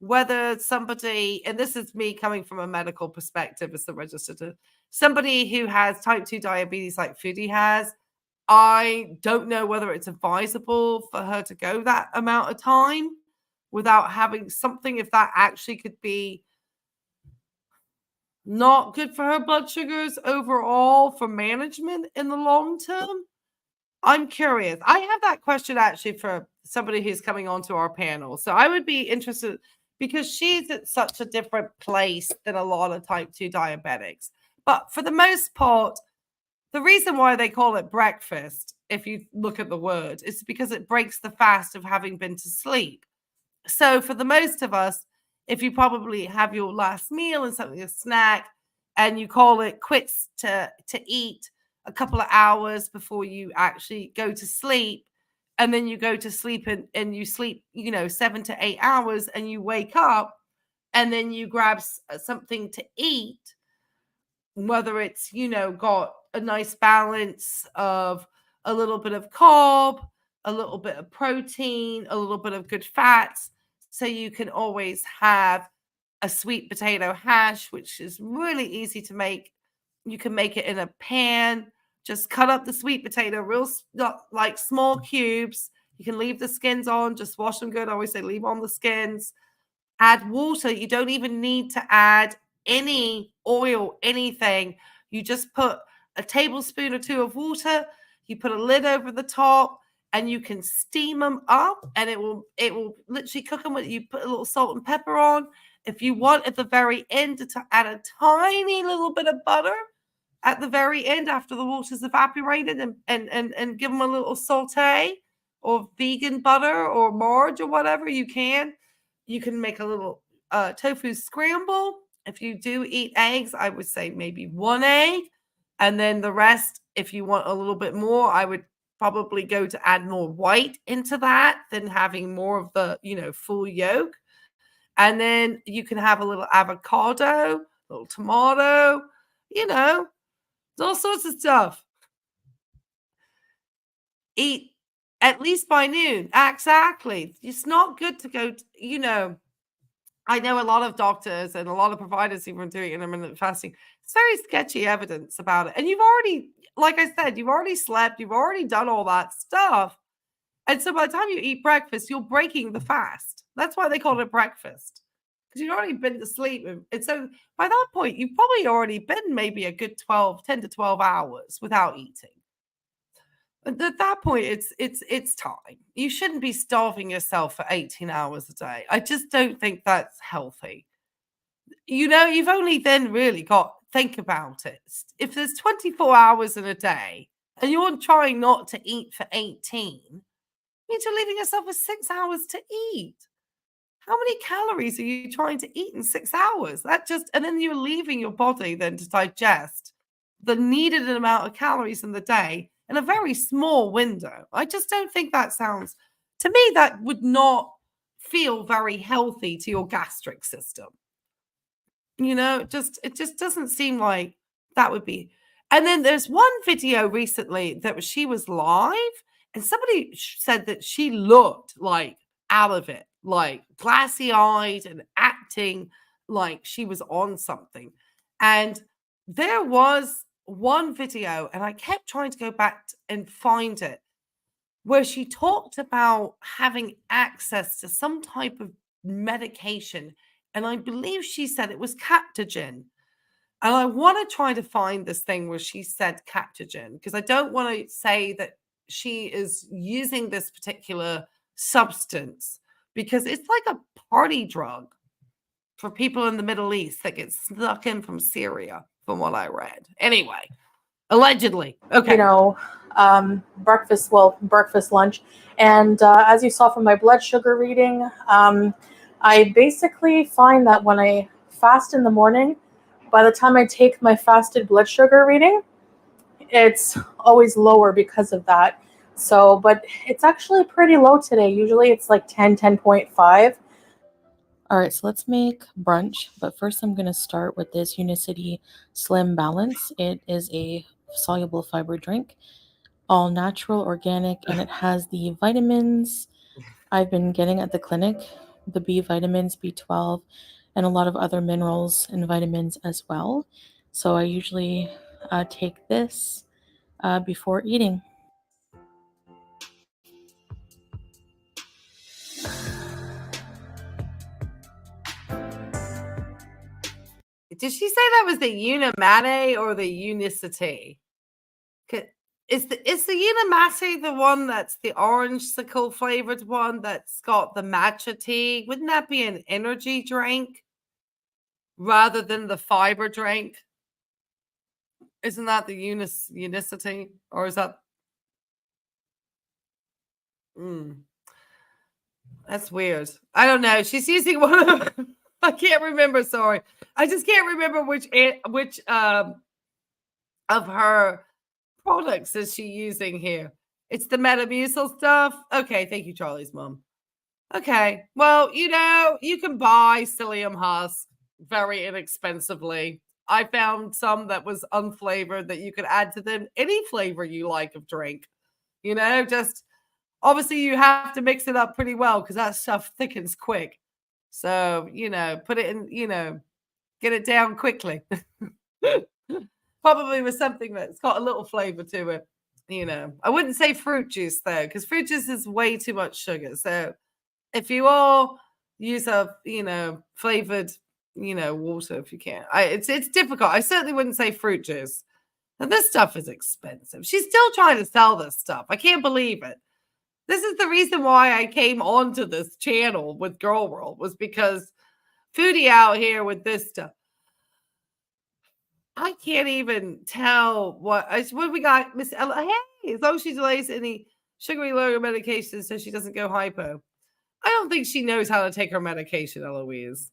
Speaker 1: whether somebody, and this is me coming from a medical perspective as the registered, somebody who has type 2 diabetes like Foodie has, I don't know whether it's advisable for her to go that amount of time without having something, if that actually could be not good for her blood sugars overall for management in the long term. I'm curious. I have that question actually for somebody who's coming onto our panel. So I would be interested because she's at such a different place than a lot of type 2 diabetics. But for the most part, the reason why they call it breakfast, if you look at the word, is because it breaks the fast of having been to sleep. So for the most of us, if you probably have your last meal and something, a snack, and you call it quits to eat a couple of hours before you actually go to sleep, and then you go to sleep and you sleep, 7 to 8 hours, and you wake up and then you grab something to eat, whether it's, got a nice balance of a little bit of carb, a little bit of protein, a little bit of good fats. So you can always have a sweet potato hash, which is really easy to make. You can make it in a pan. Just cut up the sweet potato real like small cubes. You can leave the skins on. Just wash them good. I always say leave on the skins. Add water. You don't even need to add any oil, anything. You just put a tablespoon or 2 of water. You put a lid over the top, and you can steam them up, and it will literally cook them. You put a little salt and pepper on. If you want at the very end to add a tiny little bit of butter at the very end after the water's evaporated, and give them a little saute, or vegan butter or margarine or whatever, you can make a little tofu scramble. If you do eat eggs, I would say maybe 1 egg, and then the rest, if you want a little bit more, I would probably go to add more white into that than having more of the, full yolk. And then you can have a little avocado, a little tomato, all sorts of stuff. Eat at least by noon. Exactly. It's not good to go, I know a lot of doctors and a lot of providers who are doing intermittent fasting. It's very sketchy evidence about it. And you've already, like I said, you've already slept, you've already done all that stuff. And so by the time you eat breakfast, you're breaking the fast. That's why they call it breakfast, because you've already been to sleep. And so by that point, you've probably already been maybe a good 10 to 12 hours without eating. And at that point, it's time. You shouldn't be starving yourself for 18 hours a day. I just don't think that's healthy. You've only then really think about it. If there's 24 hours in a day and you're trying not to eat for 18, means you're leaving yourself with 6 hours to eat. How many calories are you trying to eat in 6 hours? And then you're leaving your body then to digest the needed amount of calories in the day in a very small window. I just don't think that sounds, to me, that would not feel very healthy to your gastric system. It just doesn't seem like that would be. And then there's one video recently that she was live, and somebody said that she looked like out of it, like glassy-eyed and acting like she was on something. And there was one video, and I kept trying to go back and find it, where she talked about having access to some type of medication. And I believe she said it was Captogen. And I want to try to find this thing where she said Captogen, because I don't want to say that she is using this particular substance, because it's like a party drug for people in the Middle East that gets snuck in from Syria, from what I read. Anyway, allegedly. Okay.
Speaker 3: Breakfast, lunch. And as you saw from my blood sugar reading, I basically find that when I fast in the morning, by the time I take my fasted blood sugar reading, it's always lower because of that. So, but it's actually pretty low today. Usually it's like 10.5. All right, so let's make brunch. But first I'm going to start with this Unicity Slim Balance. It is a soluble fiber drink, all natural, organic, and it has the vitamins I've been getting at the clinic, the B vitamins, B12, and a lot of other minerals and vitamins as well. So I usually take this before eating.
Speaker 1: Did she say that was the Unimate or the Unicity? Is the Unimate the one that's the orange-sickle flavored one that's got the matcha tea? Wouldn't that be an energy drink rather than the fiber drink? Isn't that the Unicity? Or is that... That's weird. I don't know. She's using one of... I can't remember, sorry. I just can't remember which of her products is she using here. It's the Metamucil stuff. Okay, thank you, Charlie's mom. Okay, well, you know, you can buy psyllium husk very inexpensively. I found some that was unflavored that you could add to them any flavor you like of drink. You know, just obviously you have to mix it up pretty well because that stuff thickens quick. So, you know, put it in, you know, get it down quickly. Probably with something that's got a little flavor to it. You know, I wouldn't say fruit juice though, because fruit juice is way too much sugar. So if you all use a, you know, flavored, you know, water if you can. It's difficult. I certainly wouldn't say fruit juice. And this stuff is expensive. She's still trying to sell this stuff. I can't believe it. This is the reason why I came onto this channel with Girl World, was because Foodie out here with this stuff. I can't even tell what we got. Miss Ella, hey, as long as she delays any sugary lower medication so she doesn't go hypo. I don't think she knows how to take her medication, Eloise.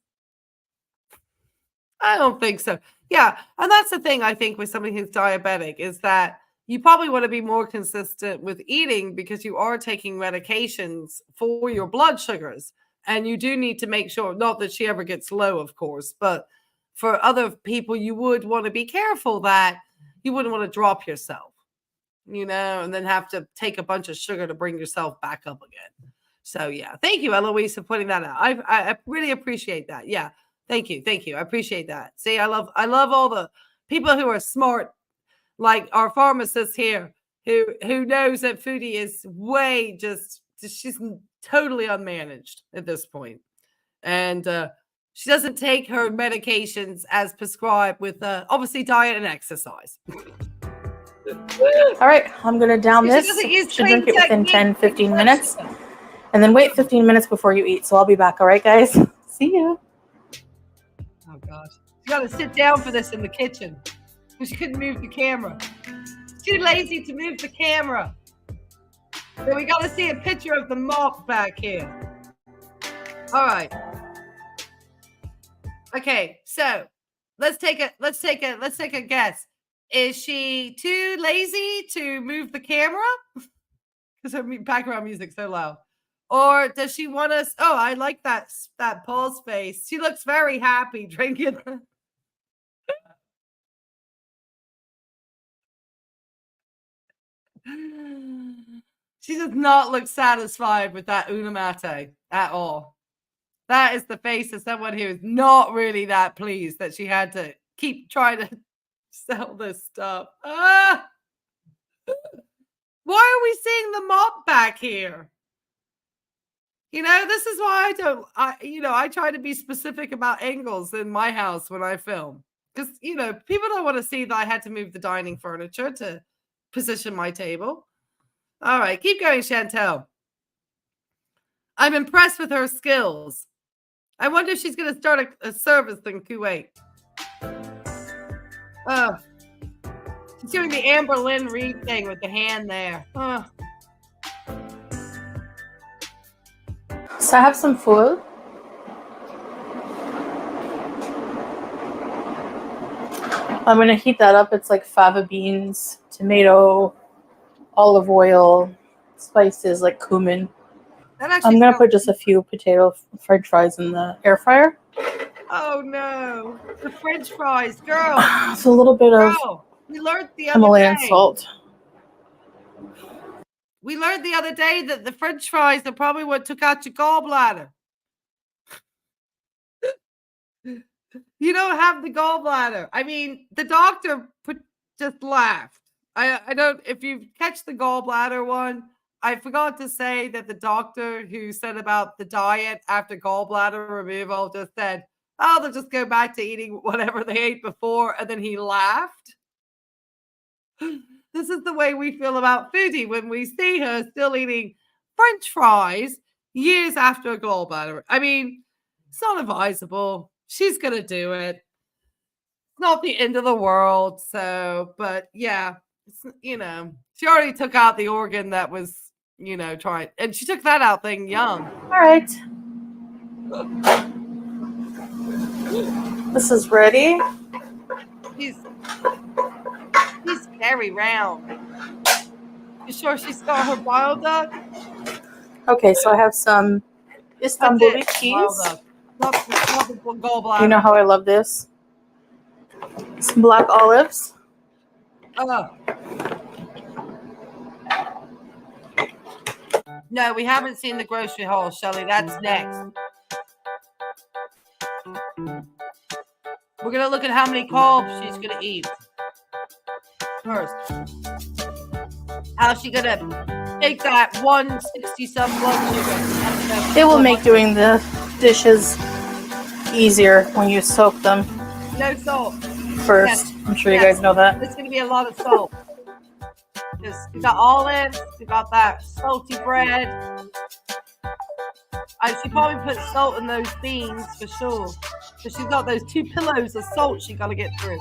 Speaker 1: I don't think so. Yeah, and that's the thing I think with somebody who's diabetic is that you probably want to be more consistent with eating because you are taking medications for your blood sugars. And you do need to make sure, not that she ever gets low, of course, but for other people, you would want to be careful that you wouldn't want to drop yourself, you know, and then have to take a bunch of sugar to bring yourself back up again. So, yeah, thank you, Eloise, for pointing that out. I really appreciate that. Yeah, thank you. Thank you. I appreciate that. See, I love all the people who are smart, like our pharmacist here, who knows that Foodie is way just she's totally unmanaged at this point. And she doesn't take her medications as prescribed with obviously diet and exercise.
Speaker 3: All right, I'm going to down this. Should drink it within 10-15 minutes. And then wait 15 minutes before you eat. So I'll be back. All right, guys? See you.
Speaker 1: Oh, gosh. You got to sit down for this in the kitchen. She couldn't move the camera. Too lazy to move the camera. So we got to see a picture of the mop back here. All right. Okay, so let's take a guess. Is she too lazy to move the camera? Because her background music's so loud. Or does she want us? Oh, I like that Paul's face. She looks very happy drinking. She does not look satisfied with that Unimate at all. That is the face of someone who is not really that pleased that she had to keep trying to sell this stuff. Ah! Why are we seeing the mop back here? You know, this is why I try to be specific about angles in my house when I film. Because, you know, people don't want to see that I had to move the dining furniture to position my table. All right, keep going, Chantel. I'm impressed with her skills. I wonder if she's going to start a service in Kuwait. Oh, she's doing the Amber Lynn Reed thing with the hand there. Oh.
Speaker 3: So I have some food. I'm going to heat that up. It's like fava beans, tomato, olive oil, spices like cumin. I'm going to put just a few potato french fries in the air fryer.
Speaker 1: Oh, no. The french fries, girl.
Speaker 3: It's a little bit of
Speaker 1: we learned the other
Speaker 3: Himalayan
Speaker 1: day.
Speaker 3: salt.
Speaker 1: We learned the other day that the french fries are probably what took out your gallbladder. You don't have the gallbladder. I mean, the doctor just laughed. I don't, if you catch the gallbladder one, I forgot to say that the doctor who said about the diet after gallbladder removal just said, oh, they'll just go back to eating whatever they ate before. And then he laughed. This is the way we feel about Foodie when we see her still eating French fries years after a gallbladder. I mean, it's not advisable. She's going to do it. It's not the end of the world. So, but yeah, it's, you know, she already took out the organ that was, you know, trying, and she took that out thing young.
Speaker 3: All right. This is ready.
Speaker 1: She's very round. You sure she's got her bile duct?
Speaker 3: Okay, so I have some Istanbuli cheese.
Speaker 1: Not the gallbladder.
Speaker 3: You know how I love this? Some black olives.
Speaker 1: No, we haven't seen the grocery haul, Shelly. That's next. We're going to look at how many carbs she's going to eat first. How's she going to take that 160 some blood sugar?
Speaker 3: It will make doing the dishes easier when you soak them
Speaker 1: No salt.
Speaker 3: first.
Speaker 1: Yes.
Speaker 3: I'm sure you guys know that.
Speaker 1: There's going to be a lot of salt. We got olives. We got that salty bread. She probably put salt in those beans for sure. Because she's got those 2 pillows of salt she got to get through.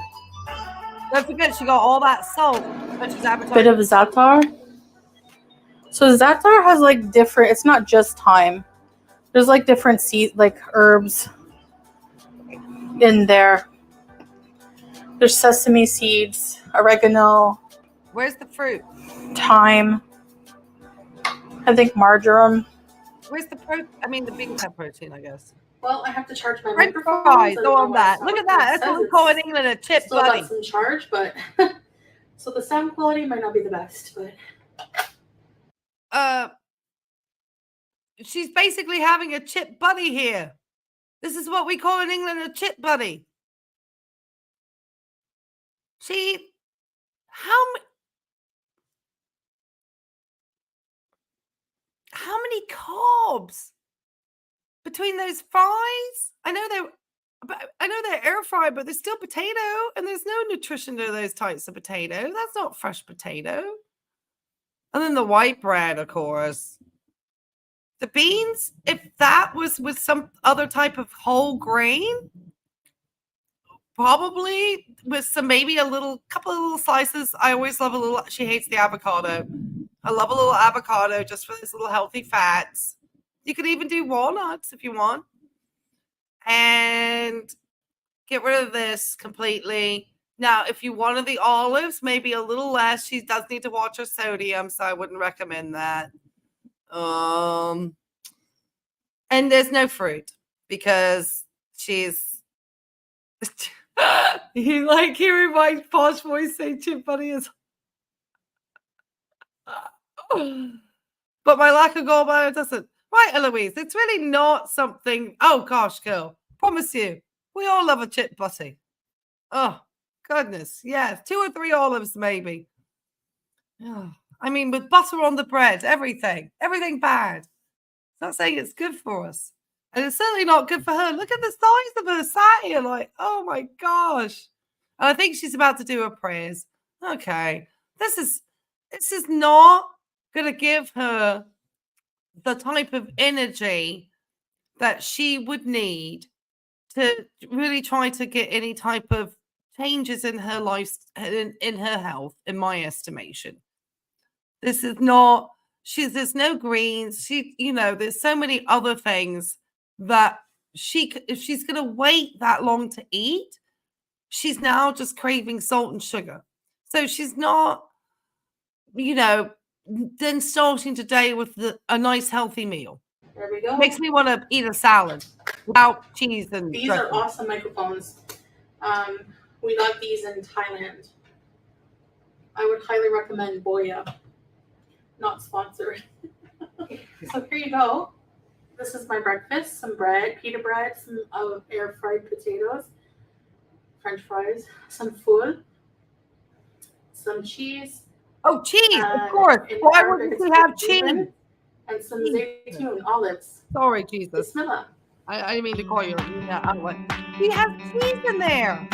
Speaker 1: Don't forget, she got all that salt. But she's advertising.
Speaker 3: Bit of za'atar. So za'atar has like different. It's not just thyme. There's like different like herbs in there. There's sesame seeds, oregano.
Speaker 1: Where's the fruit?
Speaker 3: Thyme. I think marjoram.
Speaker 1: Where's the protein? I mean, the beans have protein, I guess.
Speaker 3: Well, I have to charge my
Speaker 1: French
Speaker 3: microphone.
Speaker 1: fries. Go on that. Look at that. That's what we call in England a chip
Speaker 3: Still
Speaker 1: buddy.
Speaker 3: got some charge, but so the sound quality might not be the best, but
Speaker 1: she's basically having a chip buddy here. This is what we call in England a chip buddy. How many carbs between those fries? I know they're air fried, but they're still potato, and there's no nutrition to those types of potato. That's not fresh potato. And then the white bread, of course. The beans, if that was with some other type of whole grain, probably with some, maybe couple of little slices. I always love a little, she hates the avocado. I love a little avocado just for these little healthy fats. You could even do walnuts if you want. And get rid of this completely. Now, if you wanted the olives, maybe a little less. She does need to watch her sodium, so I wouldn't recommend that. And there's no fruit because she's you like hearing my posh voice say chip buddy is but my lack of gallbladder doesn't. Right, Eloise, it's really not something. Oh gosh, girl, promise you, we all love a chip buddy. Oh goodness, yes, 2 or 3 olives maybe. Oh, I mean, with butter on the bread, everything bad. Not saying it's good for us. And it's certainly not good for her. Look at the size of her sat here, like, oh my gosh. And I think she's about to do her prayers. Okay. This is not going to give her the type of energy that she would need to really try to get any type of changes in her life, in her health, in my estimation. This is not, there's no greens. There's so many other things that if she's going to wait that long to eat, she's now just craving salt and sugar. So she's not, then starting today with a nice healthy meal.
Speaker 3: There we go.
Speaker 1: Makes me want to eat a salad without cheese and
Speaker 3: these
Speaker 1: dressing.
Speaker 3: are awesome microphones. We got these in Thailand. I would highly recommend Boya. Not sponsored. So here you go. This is my breakfast: some bread, pita bread, some air fried potatoes, French fries, some food, some cheese.
Speaker 1: Oh, cheese, of course.
Speaker 3: In
Speaker 1: Why
Speaker 3: Arabic,
Speaker 1: wouldn't
Speaker 3: it's
Speaker 1: we
Speaker 3: called
Speaker 1: have cheese?
Speaker 3: Duban, and some zaytun, olives.
Speaker 1: Sorry, Jesus.
Speaker 3: Bismillah.
Speaker 1: I didn't mean to call you. He has cheese in there.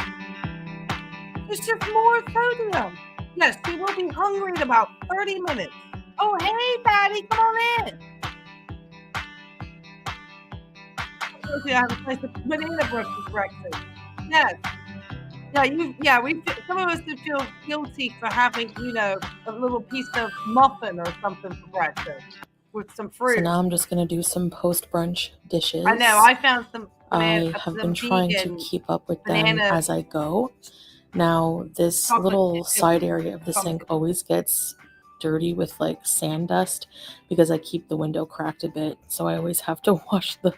Speaker 1: It's just more sodium. Yes, she will be hungry in about 30 minutes. Oh, hey, Patty, come on in. I have a slice of banana bread for breakfast. Yes. Yeah, some of us feel guilty for having, a little piece of muffin or something for breakfast with some fruit.
Speaker 4: So now I'm just going to do some post-brunch dishes.
Speaker 1: I know, I found some
Speaker 4: I have been trying to keep up with them as I go. Now, this little side area of the sink always gets dirty with like sand dust because I keep the window cracked a bit. So I always have to wash the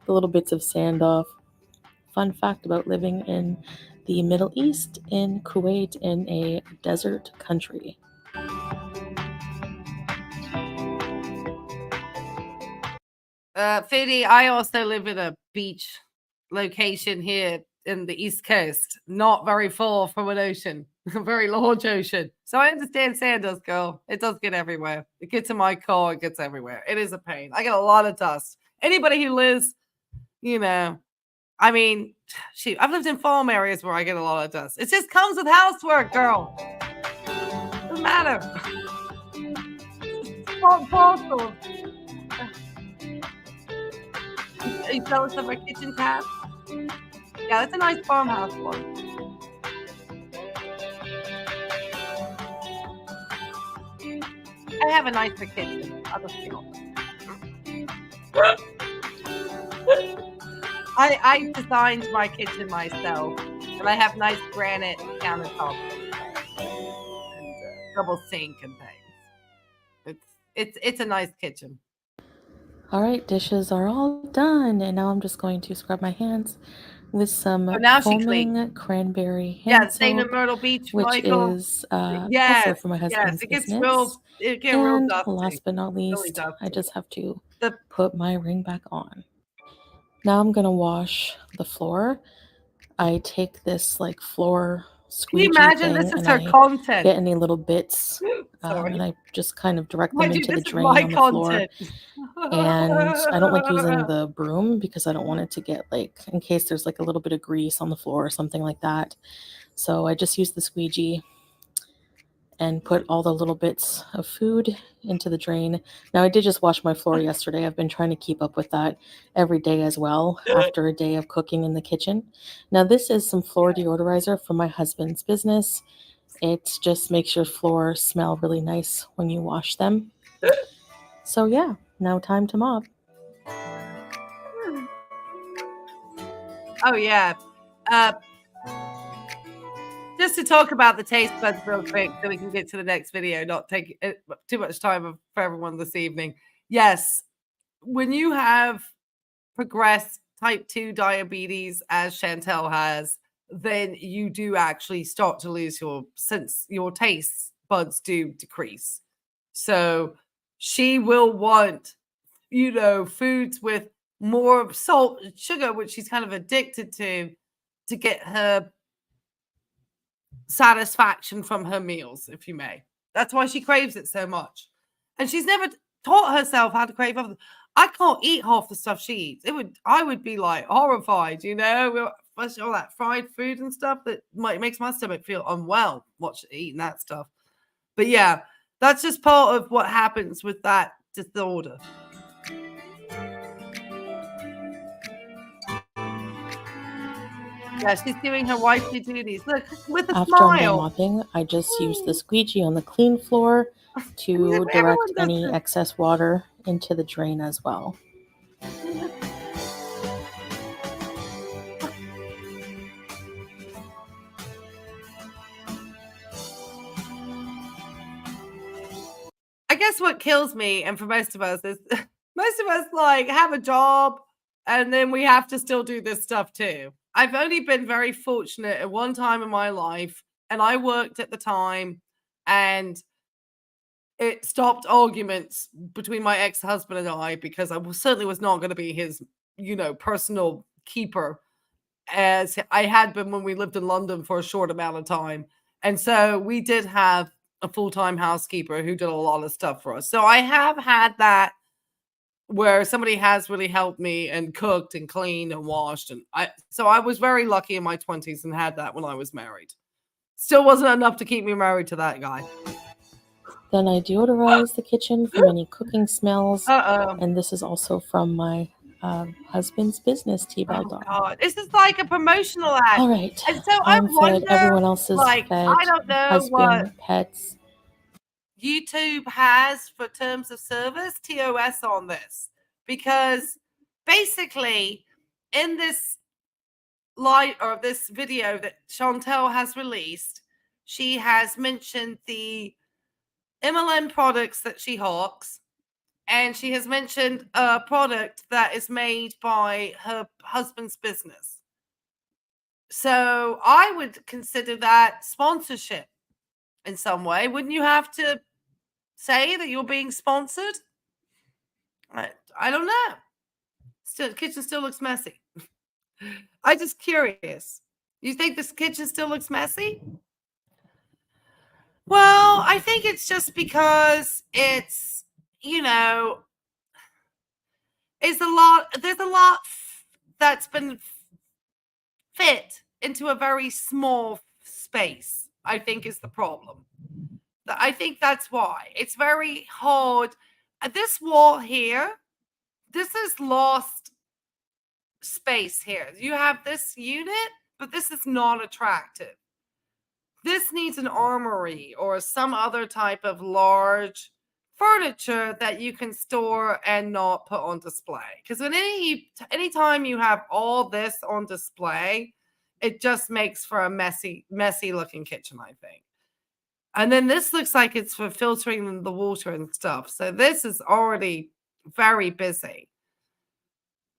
Speaker 4: little bits of sand off. Fun fact about living in the Middle East, in Kuwait, in a desert country.
Speaker 1: Foodie, I also live in a beach location here in the East Coast, not very far from an ocean, a very large ocean. So I understand sand dust, girl. It does get everywhere. It gets in my car, it gets everywhere. It is a pain. I get a lot of dust. Anybody who lives, I mean, shoot, I've lived in farm areas where I get a lot of dust. It just comes with housework, girl. Doesn't matter. Small parcels. Are you jealous of our kitchen tab? Yeah, that's a nice farmhouse one. I have a nicer kitchen. I'll just be honest. I designed my kitchen myself, and I have nice granite countertops and double sink and things. It's a nice kitchen.
Speaker 4: All right, dishes are all done, and now I'm just going to scrub my hands with some foaming cranberry hand
Speaker 1: same in
Speaker 4: soap,
Speaker 1: Myrtle Beach,
Speaker 4: which
Speaker 1: Michael.
Speaker 4: is also for my husband's business.
Speaker 1: It gets real dusty.
Speaker 4: Last but not least,
Speaker 1: really
Speaker 4: I just have to put my ring back on. Now I'm gonna wash the floor. I take this like floor squeegee thing,
Speaker 1: this is
Speaker 4: and
Speaker 1: her
Speaker 4: I
Speaker 1: content.
Speaker 4: get any little bits, and I just kind of direct them into the drain on the floor. And I don't like using the broom because I don't want it to get like, in case there's like a little bit of grease on the floor or something like that. So I just use the squeegee and put all the little bits of food into the drain. Now, I did just wash my floor yesterday. I've been trying to keep up with that every day as well after a day of cooking in the kitchen. Now, this is some floor deodorizer from my husband's business. It just makes your floor smell really nice when you wash them. So yeah, now time to mop.
Speaker 1: Oh, yeah. Just to talk about the taste buds real quick so we can get to the next video, not take too much time for everyone this evening. Yes, when you have progressed type 2 diabetes, as Chantel has, then you do actually start to lose your taste buds do decrease. So she will want, foods with more salt and sugar, which she's kind of addicted to get her satisfaction from her meals, if you may. That's why she craves it so much. And she's never taught herself how to crave other. I can't eat half the stuff she eats. I would be like horrified, especially all that fried food and stuff that makes my stomach feel unwell eating that stuff. But yeah, that's just part of what happens with that disorder. Yeah, she's doing her wifely duties. Look, with a
Speaker 4: After
Speaker 1: smile.
Speaker 4: I'm done mopping, I just use the squeegee on the clean floor to direct any excess water into the drain as well.
Speaker 1: I guess what kills me, and for most of us, is most of us like have a job and then we have to still do this stuff too. I've only been very fortunate at one time in my life, and I worked at the time, and it stopped arguments between my ex-husband and I, because I certainly was not going to be his, personal keeper, as I had been when we lived in London for a short amount of time. And so we did have a full-time housekeeper who did a lot of stuff for us. So I have had that where somebody has really helped me and cooked and cleaned and washed. And so I was very lucky in my 20s and had that when I was married. Still wasn't enough to keep me married to that guy.
Speaker 4: Then I deodorize the kitchen from any cooking smells. And this is also from my husband's business, T-Bell Dog.
Speaker 1: God, this is like a promotional ad.
Speaker 4: All right.
Speaker 1: And so
Speaker 4: I'm
Speaker 1: I
Speaker 4: fed.
Speaker 1: wonder,
Speaker 4: Everyone else is fed.
Speaker 1: I don't know
Speaker 4: husband,
Speaker 1: what
Speaker 4: pets.
Speaker 1: YouTube has for terms of service, TOS, on this, because basically in this this video that Chantel has released, she has mentioned the MLM products that she hawks, and she has mentioned a product that is made by her husband's business. So I would consider that sponsorship in some way. Wouldn't you have to say that you're being sponsored? I don't know. Still, the kitchen still looks messy. I'm just curious. You think this kitchen still looks messy? Well, I think it's just because it's, it's a lot. There's a lot that's been fit into a very small space, I think, is the problem. I think that's why. It's very hard. This wall here, this is lost space here. You have this unit, but this is not attractive. This needs an armory or some other type of large furniture that you can store and not put on display. Because anytime you have all this on display, it just makes for a messy looking kitchen, I think. And then this looks like it's for filtering the water and stuff. So this is already very busy.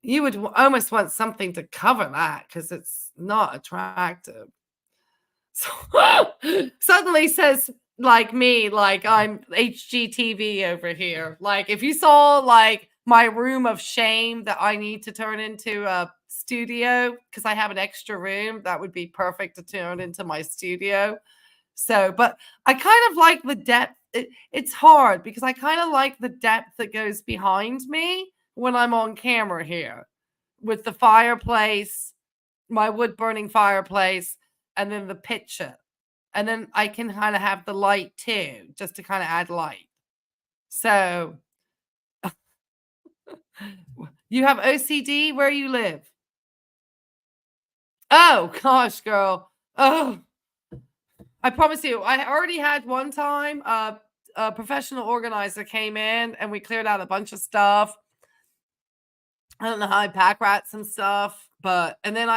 Speaker 1: You would almost want something to cover that because it's not attractive. So suddenly says, like me, like I'm HGTV over here. Like if you saw like my room of shame that I need to turn into a studio because I have an extra room, that would be perfect to turn into my studio. So, but I kind of like the depth. It's hard because I kind of like the depth that goes behind me when I'm on camera here with the fireplace, my wood burning fireplace, and then the picture. And then I can kind of have the light too, just to kind of add light. So you have OCD where you live? Oh, gosh, girl. Oh, I promise you, I already had one time a professional organizer came in and we cleared out a bunch of stuff. I don't know how I pack rat some stuff, and then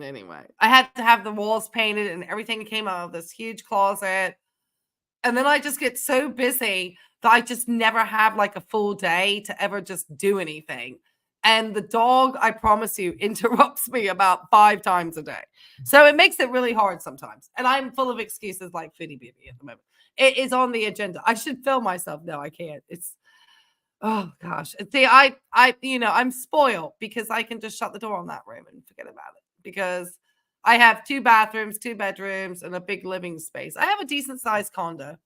Speaker 1: anyway, I had to have the walls painted and everything came out of this huge closet. And then I just get so busy that I just never have like a full day to ever just do anything. And the dog, I promise you, interrupts me about 5 times a day. So it makes it really hard sometimes. And I'm full of excuses like Foodie Beauty at the moment. It is on the agenda. I should film myself. No, I can't. Oh gosh. See, I'm spoiled because I can just shut the door on that room and forget about it. Because I have 2 bathrooms, 2 bedrooms, and a big living space. I have a decent sized condo.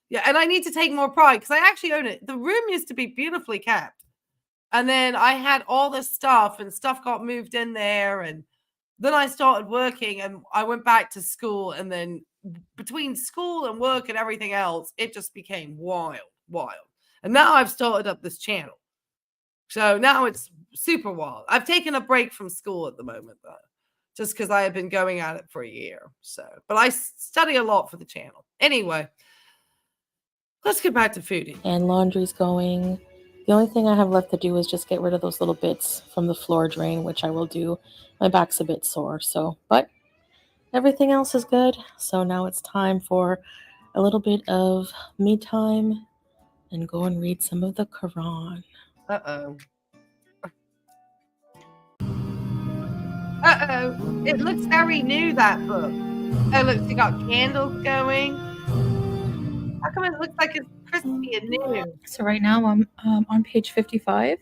Speaker 1: Yeah, and I need to take more pride because I actually own it. The room used to be beautifully kept. And then I had all this stuff and stuff got moved in there. And then I started working and I went back to school. And then between school and work and everything else, it just became wild. And now I've started up this channel. So now it's super wild. I've taken a break from school at the moment, though, just because I have been going at it for a year. But I study a lot for the channel. Anyway, let's get back to foodie.
Speaker 4: And laundry's going. The only thing I have left to do is just get rid of those little bits from the floor drain, which I will do. My back's a bit sore, but everything else is good. So now it's time for a little bit of me time and go and read some of the Quran.
Speaker 1: Uh-oh. It looks very new, that book. Oh, look, you got candles going. How come it looks like it's crispy and new?
Speaker 3: So right now I'm on page 55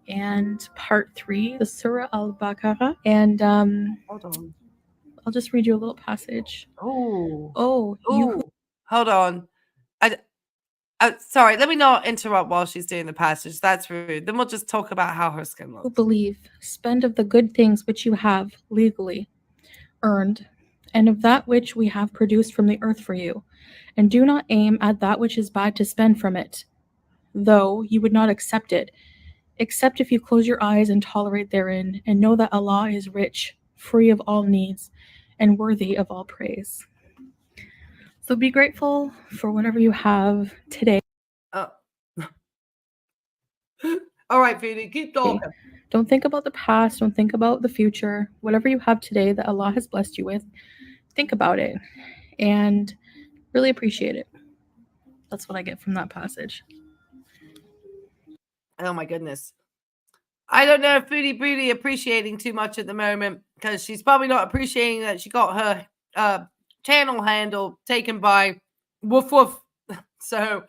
Speaker 3: and part 3, the Surah al-Baqarah. And
Speaker 1: hold on.
Speaker 3: I'll just read you a little passage.
Speaker 1: Oh, hold on. Sorry, let me not interrupt while she's doing the passage. That's rude. Then we'll just talk about how her skin looks.
Speaker 3: Who believe, spend of the good things which you have legally earned, and of that which we have produced from the earth for you, and do not aim at that which is bad to spend from it, though you would not accept it, except if you close your eyes and tolerate therein, and know that Allah is rich, free of all needs, and worthy of all praise. So be grateful for whatever you have today.
Speaker 1: All right, Foodie, keep talking.
Speaker 3: Don't think about the past. Don't think about the future. Whatever you have today that Allah has blessed you with, think about it and really appreciate it. That's what I get from that passage.
Speaker 1: Oh my goodness. I don't know if Foodie Beauty appreciating too much at the moment, because she's probably not appreciating that she got her channel handle taken by Woof Woof. So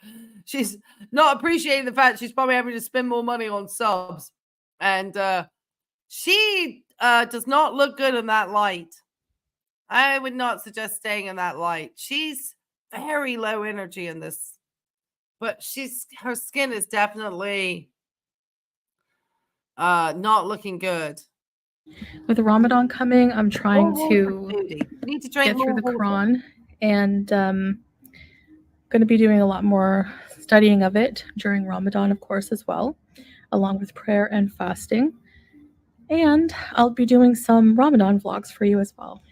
Speaker 1: she's not appreciating the fact she's probably having to spend more money on subs. And she does not look good in that light. I would not suggest staying in that light. She's very low energy in this. But her skin is definitely not looking good.
Speaker 3: With Ramadan coming, I'm trying to
Speaker 1: need to drink
Speaker 3: get through the
Speaker 1: water.
Speaker 3: Quran, and going to be doing a lot more studying of it during Ramadan, of course, as well, along with prayer and fasting. And I'll be doing some Ramadan vlogs for you as well.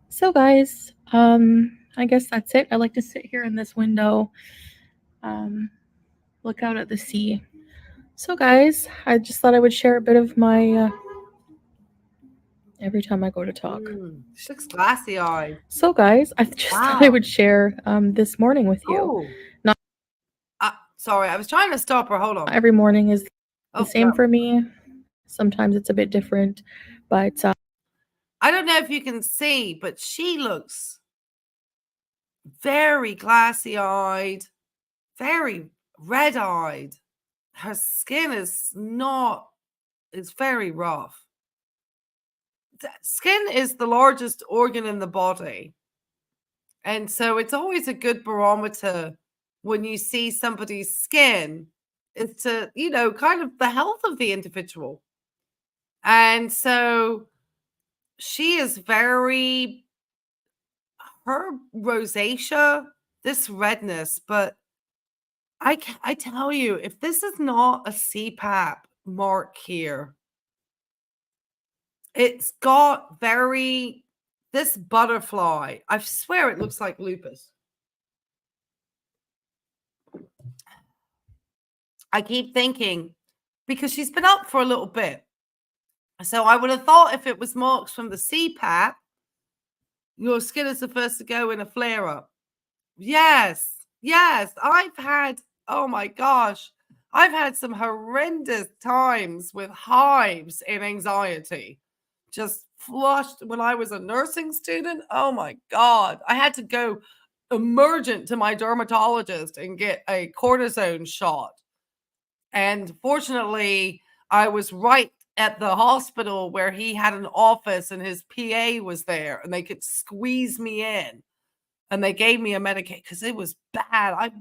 Speaker 3: So guys, I guess that's it. I like to sit here in this window, look out at the sea. So guys, I just thought I would share a bit of my every time I go to talk.
Speaker 1: She looks glassy-eyed.
Speaker 3: So guys, I just thought I would share this morning with you.
Speaker 1: Sorry, I was trying to stop her. Hold on.
Speaker 3: Every morning is the same for me. Sometimes it's a bit different, but
Speaker 1: I don't know if you can see, but she looks very glassy-eyed, very red-eyed. Her skin is very rough. Skin is the largest organ in the body. And so it's always a good barometer when you see somebody's skin, is to, kind of the health of the individual. And so she is her rosacea, this redness, but I tell you, if this is not a CPAP mark here, it's got this butterfly, I swear it looks like lupus. I keep thinking, because she's been up for a little bit. So I would have thought if it was marks from the CPAP, your skin is the first to go in a flare-up. Yes. Oh my gosh, I've had some horrendous times with hives and anxiety. Just flushed when I was a nursing student. Oh my God. I had to go emergent to my dermatologist and get a cortisone shot. And fortunately, I was right at the hospital where he had an office and his PA was there and they could squeeze me in. And they gave me a medication because it was bad. I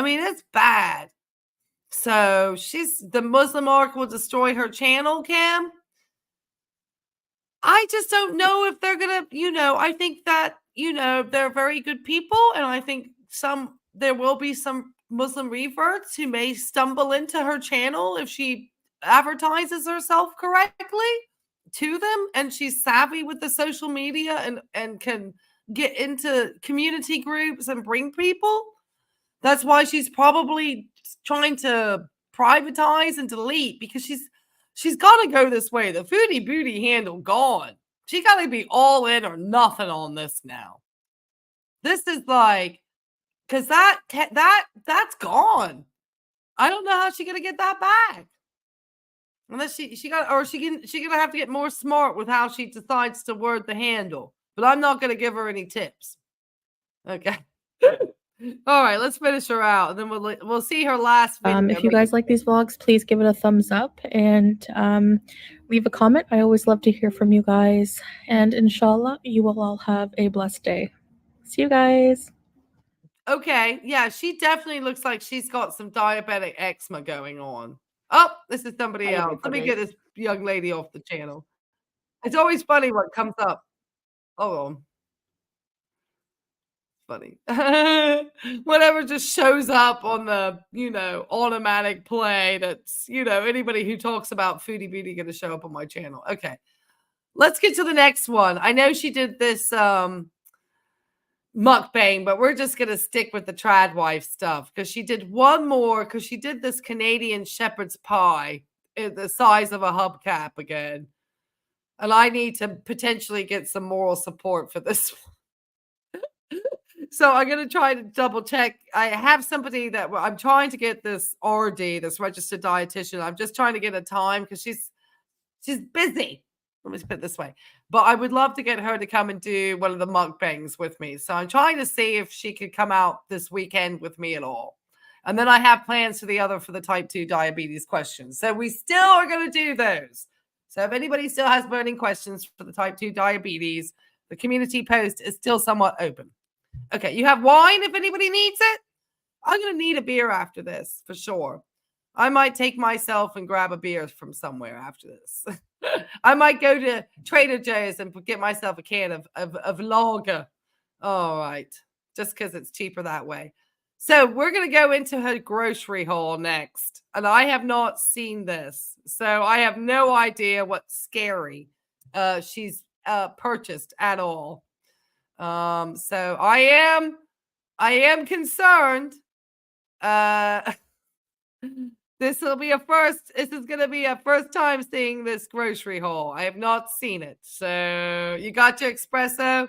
Speaker 1: mean, it's bad. So the Muslim Ark will destroy her channel, Cam. I just don't know if they're going to, I think that, they're very good people. And I think there will be some Muslim reverts who may stumble into her channel if she advertises herself correctly to them. And she's savvy with the social media and can get into community groups and bring people. That's why she's probably trying to privatize and delete, because she's got to go this way. The Foodie Beauty handle gone. She got to be all in or nothing on this now. This is like, because that's gone. I don't know how she's gonna get that back. Unless she's gonna have to get more smart with how she decides to word the handle. But I'm not gonna give her any tips. Okay. All right, let's finish her out, and then we'll see her last video.
Speaker 3: If you guys like these vlogs, please give it a thumbs up and leave a comment. I always love to hear from you guys. And inshallah, you will all have a blessed day. See you guys.
Speaker 1: Okay, yeah, she definitely looks like she's got some diabetic eczema going on. Oh, this is somebody else. Let me get this young lady off the channel. It's always funny what comes up. Oh, funny. Whatever just shows up on the, automatic play. That's, anybody who talks about Foodie Beauty going to show up on my channel. Okay, let's get to the next one. I know she did this mukbang, but we're just gonna stick with the Tradwife stuff because she did one more because she did this Canadian shepherd's pie the size of a hubcap again, and I need to potentially get some moral support for this one. So I'm gonna try to double check. I have somebody that I'm trying to get this RD, this registered dietitian. I'm just trying to get a time because she's busy. Let me put it this way. But I would love to get her to come and do one of the mukbangs with me. So I'm trying to see if she could come out this weekend with me at all. And then I have plans for the type 2 diabetes questions. So we still are going to do those. So if anybody still has burning questions for the type 2 diabetes, the community post is still somewhat open. Okay, you have wine if anybody needs it. I'm going to need a beer after this for sure. I might take myself and grab a beer from somewhere after this. I might go to Trader Joe's and get myself a can of lager. All right. Just because it's cheaper that way. So we're going to go into her grocery haul next. And I have not seen this. So I have no idea what scary she's purchased at all. So I am concerned. This will be a first. This is going to be a first time seeing this grocery haul. I have not seen it. So you got your espresso.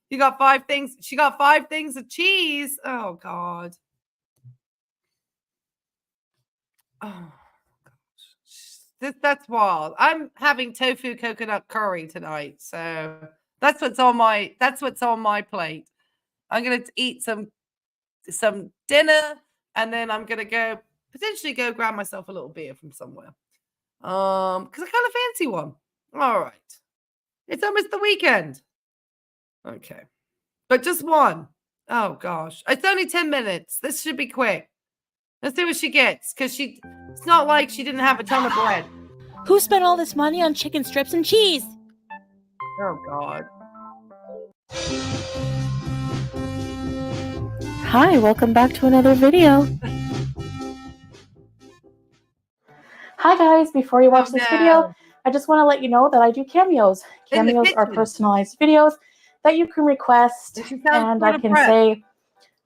Speaker 1: You got 5 things. She got 5 things of cheese. Oh, God. Oh, gosh. That's wild. I'm having tofu coconut curry tonight. So that's what's on my plate. I'm going to eat some dinner, and then I'm going to potentially go grab myself a little beer from somewhere. Because I kind of fancy one. All right. It's almost the weekend. Okay. But just one. Oh, gosh. It's only 10 minutes. This should be quick. Let's see what she gets. Because it's not like she didn't have a ton of bread.
Speaker 2: Who spent all this money on chicken strips and cheese?
Speaker 1: Oh, God.
Speaker 3: Hi, welcome back to another video. Hi guys, before you watch this video, I just want to let you know that I do cameos. Cameos are personalized videos that you can request, and I can say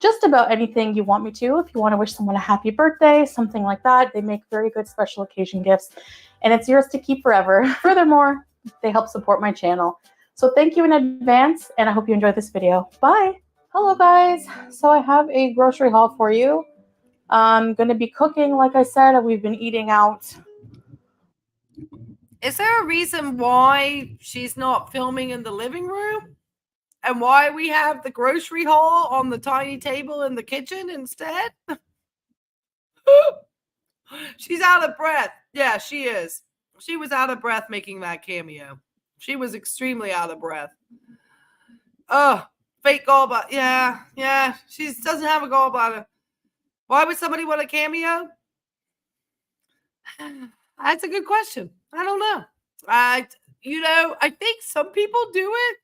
Speaker 3: just about anything you want me to. If you want to wish someone a happy birthday, something like that, they make very good special occasion gifts, and it's yours to keep forever. Furthermore, they help support my channel. So thank you in advance, and I hope you enjoyed this video. Bye! Hello guys, so I have a grocery haul for you. I'm going to be cooking, like I said, we've been eating out.
Speaker 1: Is there a reason why she's not filming in the living room? And why we have the grocery haul on the tiny table in the kitchen instead? She's out of breath. Yeah, she is. She was out of breath making that cameo. She was extremely out of breath. Oh, fake gallbladder. Yeah. She doesn't have a gallbladder. Why would somebody want a cameo? That's a good question. I don't know. I think some people do it.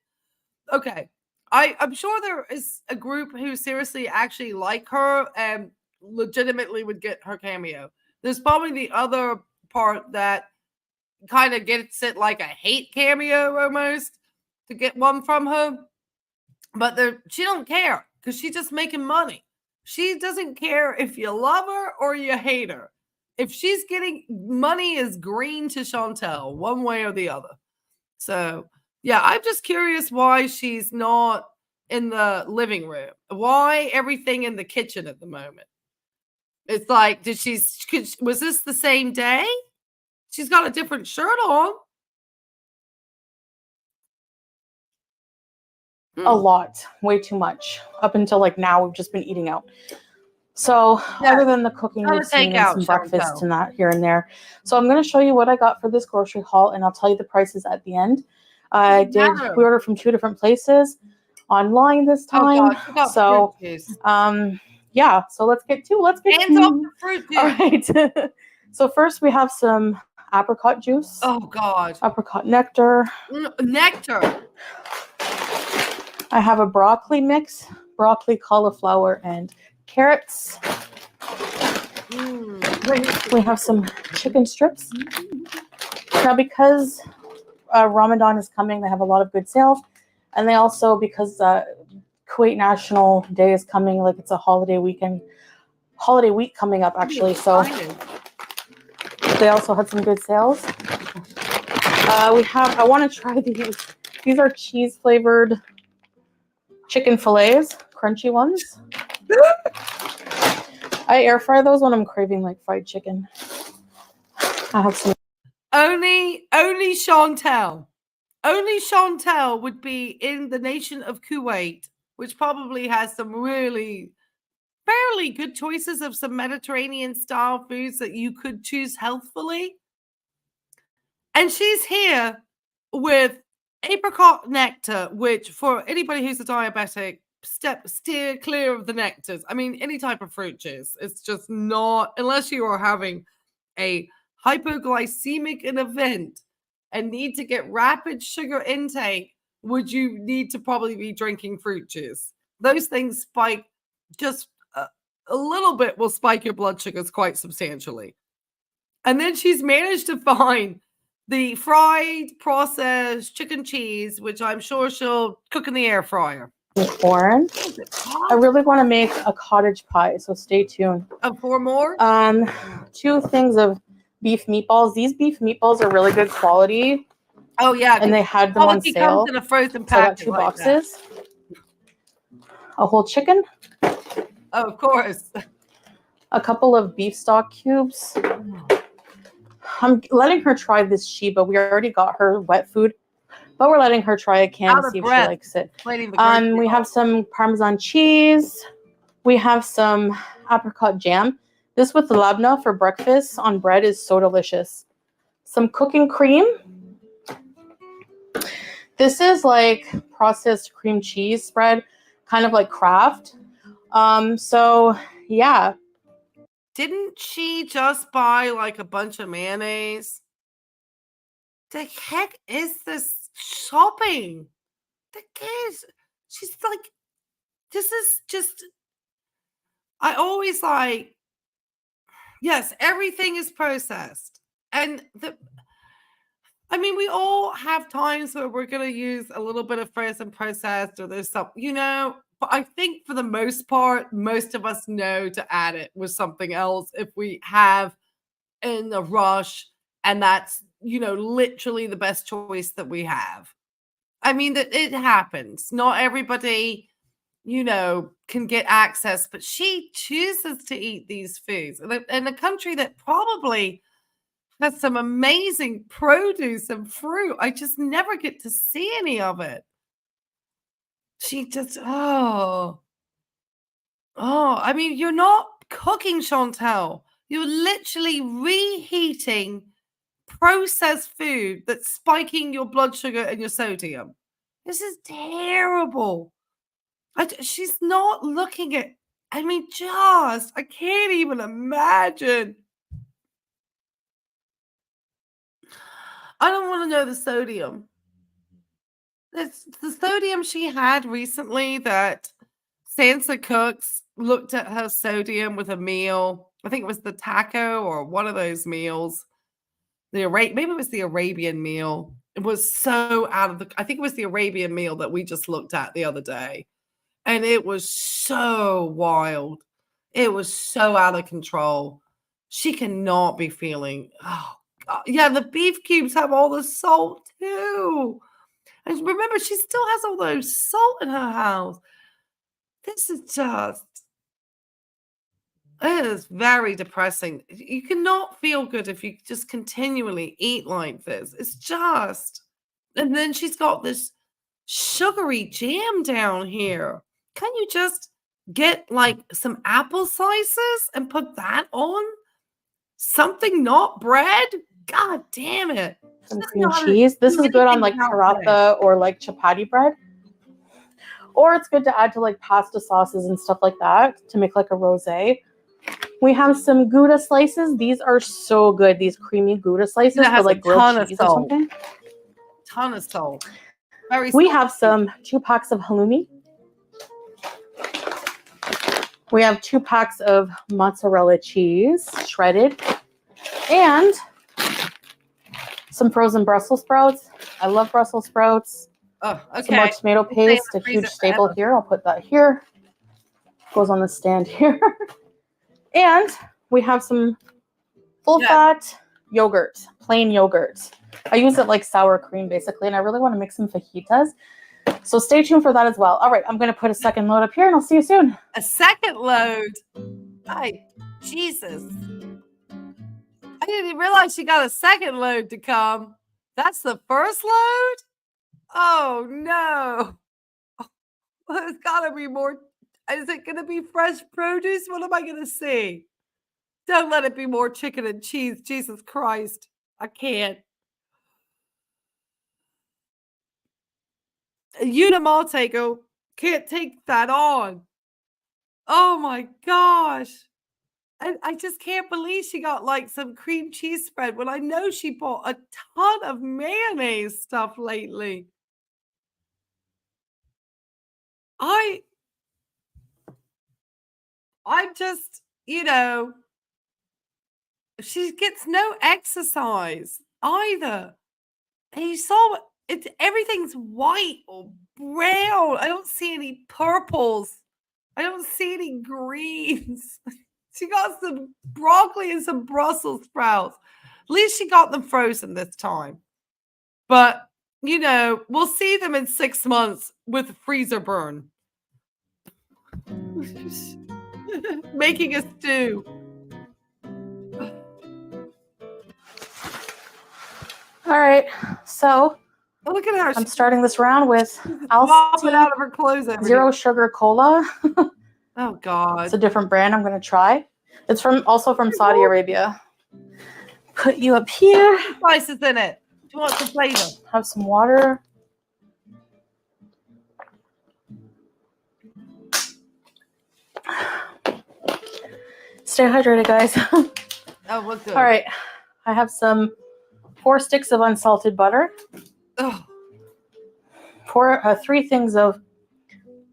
Speaker 1: Okay. I'm sure there is a group who seriously actually like her and legitimately would get her cameo. There's probably the other part that kind of gets it like a hate cameo almost to get one from her. But she don't care because she's just making money. She doesn't care if you love her or you hate her. If she's getting money is green to Chantel, one way or the other. So, yeah, I'm just curious why she's not in the living room. Why everything in the kitchen at the moment? It's like, was this the same day? She's got a different shirt on.
Speaker 3: a lot, way too much. Up until like now, we've just been eating out. So other than the cooking you've seen and some breakfast and that here and there. So I'm going to show you what I got for this grocery haul, and I'll tell you the prices at the end. We ordered from 2 different places online this time.
Speaker 1: Oh God,
Speaker 3: so yeah, so let's get
Speaker 1: hands off the fruit juice.
Speaker 3: All right. So first we have some apricot juice.
Speaker 1: Oh God.
Speaker 3: Apricot nectar.
Speaker 1: Nectar.
Speaker 3: I have a broccoli mix, broccoli, cauliflower, and carrots. We have some chicken strips. Now, because Ramadan is coming, they have a lot of good sales. And they also, because Kuwait National Day is coming, like it's a holiday week coming up actually. So they also had some good sales. I want to try these. These are cheese flavored chicken fillets, crunchy ones. I air fry those when I'm craving like fried chicken. I have some.
Speaker 1: Only Chantel would be in the nation of Kuwait, which probably has some really fairly good choices of some Mediterranean style foods that you could choose healthfully. And she's here with apricot nectar, which for anybody who's a diabetic, steer clear of the nectars. I mean, any type of fruit juice. It's just not, unless you are having a hypoglycemic event and need to get rapid sugar intake, would you need to probably be drinking fruit juice. Those things spike just a little bit, will spike your blood sugars quite substantially. And then she's managed to find the fried processed chicken cheese, which I'm sure she'll cook in the air fryer.
Speaker 3: Orange. I really want to make a cottage pie, so stay tuned.
Speaker 1: 4 more?
Speaker 3: 2 things of beef meatballs. These beef meatballs are really good quality.
Speaker 1: Oh yeah,
Speaker 3: and they had them on sale.
Speaker 1: Comes in a frozen
Speaker 3: So I got
Speaker 1: package.
Speaker 3: 2 boxes. A whole chicken.
Speaker 1: Oh, of course.
Speaker 3: A couple of beef stock cubes. I'm letting her try this Sheba. We already got her wet food, but we're letting her try a can to see if she likes it. We have some Parmesan cheese. We have some apricot jam. This with labna for breakfast on bread is so delicious. Some cooking cream. This is like processed cream cheese spread, kind of like Kraft. So yeah.
Speaker 1: Didn't she just buy like a bunch of mayonnaise? The heck is this shopping? The kids, she's like, this is just, I always like, yes, everything is processed. And I mean, we all have times where we're going to use a little bit of frozen processed or there's some, but I think for the most part, most of us know to add it with something else if we have in a rush. And that's, literally the best choice that we have. I mean, that it happens. Not everybody, can get access, but she chooses to eat these foods in a country that probably has some amazing produce and fruit. I just never get to see any of it. She just, I mean, you're not cooking, Chantel. You're literally reheating processed food that's spiking your blood sugar and your sodium. This is terrible. She's not looking at, I mean, I can't even imagine. I don't want to know the sodium. It's the sodium she had recently that Sansa Cooks looked at her sodium with a meal. I think it was the taco or one of those meals. Maybe it was the Arabian meal. It was so I think it was the Arabian meal that we just looked at the other day. And it was so wild. It was so out of control. She cannot be feeling, oh God. Yeah, the beef cubes have all the salt too. And remember, she still has all those salt in her house. This is just, it is very depressing. You cannot feel good if you just continually eat like this. It's just, and then she's got this sugary jam down here. Can you just get like some apple slices and put that on something, not bread? God damn it.
Speaker 3: Some cream cheese. This is good on like paratha or like chapati bread. Or it's good to add to like pasta sauces and stuff like that to make like a rosé. We have some Gouda slices. These are so good. These creamy Gouda slices for like grilled cheese or something.
Speaker 1: Ton of salt.
Speaker 3: We have some 2 packs of halloumi. We have 2 packs of mozzarella cheese, shredded, and some frozen Brussels sprouts. I love Brussels sprouts.
Speaker 1: Oh, okay.
Speaker 3: Some more tomato paste, a huge staple here. I'll put that here. Goes on the stand here. And we have some full-fat yogurt, plain yogurt. I use it like sour cream, basically, and I really want to make some fajitas. So stay tuned for that as well. All right, I'm going to put a second load up here, and I'll see you soon.
Speaker 1: A second load? Hi, Jesus. I didn't even realize she got a second load to come. That's the first load? Oh, no. Well, there's got to be more. Is it going to be fresh produce? What am I going to see? Don't let it be more chicken and cheese. Jesus Christ. I can't. Unimate can't take that on. Oh my gosh. I just can't believe she got like some cream cheese spread when I know she bought a ton of mayonnaise stuff lately. I'm just, you know, she gets no exercise either. And you saw everything's white or brown. I don't see any purples. I don't see any greens. She got some broccoli and some Brussels sprouts. At least she got them frozen this time. But, you know, we'll see them in 6 months with freezer burn. Making a stew.
Speaker 3: All right, so
Speaker 1: look at her.
Speaker 3: I'm starting this round with
Speaker 1: Alpha out of her clothes.
Speaker 3: Zero Sugar Cola.
Speaker 1: Oh God!
Speaker 3: It's a different brand. I'm going to try. It's also from Saudi Arabia. Put you up here.
Speaker 1: Spices in it. Do you want some flavor?
Speaker 3: Have some water. Stay hydrated, guys.
Speaker 1: Oh, what's good?
Speaker 3: All right, I have some 4 sticks of unsalted butter.
Speaker 1: Oh.
Speaker 3: 3 things of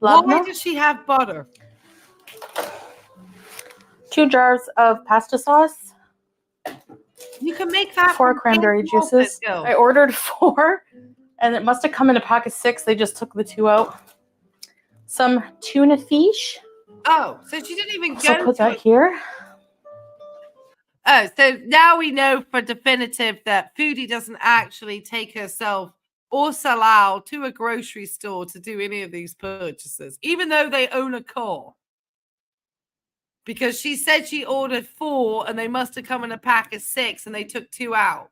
Speaker 3: labna.
Speaker 1: Why does she have butter?
Speaker 3: 2 jars of pasta sauce.
Speaker 1: You can make that.
Speaker 3: 4 cranberry juices. I ordered 4, and it must have come in a pack of 6. They just took the 2 out. Some tuna fish.
Speaker 1: Oh, so she didn't even go.
Speaker 3: So put that here.
Speaker 1: Oh, so now we know for definitive that Foodie doesn't actually take herself or Salal to a grocery store to do any of these purchases, even though they own a car. Because she said she ordered 4 and they must have come in a pack of 6 and they took 2 out.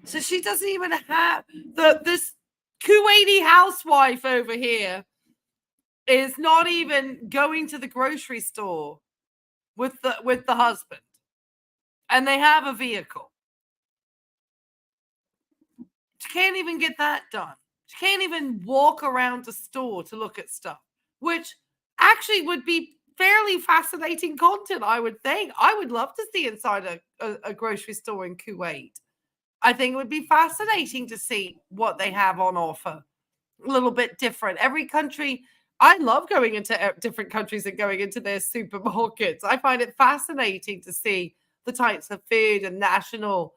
Speaker 1: So she doesn't even have this Kuwaiti housewife over here is not even going to the grocery store with the husband. And they have a vehicle. She can't even get that done. She can't even walk around the store to look at stuff, which actually would be fairly fascinating content, I would think. I would love to see inside a grocery store in Kuwait. I think it would be fascinating to see what they have on offer. A little bit different. Every country, I love going into different countries and going into their supermarkets. I find it fascinating to see the types of food and national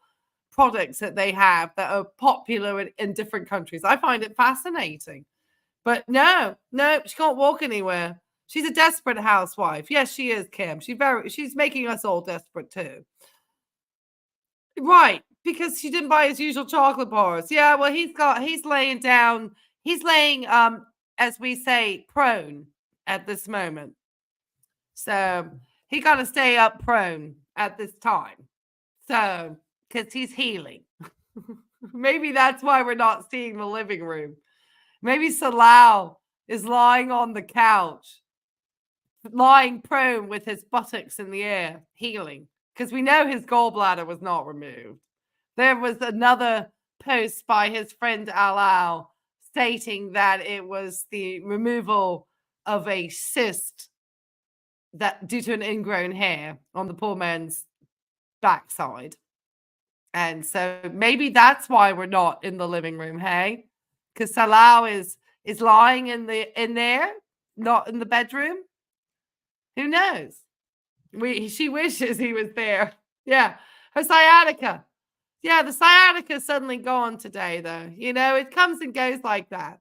Speaker 1: products that they have that are popular in different countries. I find it fascinating. But no, she can't walk anywhere. She's a desperate housewife. Yes, she is, Kim. She's making us all desperate too. Right, because she didn't buy his usual chocolate bars. Yeah, well, he's laying, as we say, prone at this moment. So he got to stay up prone at this time. So, because he's healing. Maybe that's why we're not seeing the living room. Maybe Salau is lying on the couch, lying prone with his buttocks in the air, healing. Because we know his gallbladder was not removed. There was another post by his friend Alao stating that it was the removal of a cyst that due to an ingrown hair on the poor man's backside. And so maybe that's why we're not in the living room, hey? Because Salau is lying in there, not in the bedroom. Who knows? She wishes he was there. Yeah. Her sciatica. Yeah, the sciatica's suddenly gone today, though. You know, it comes and goes like that,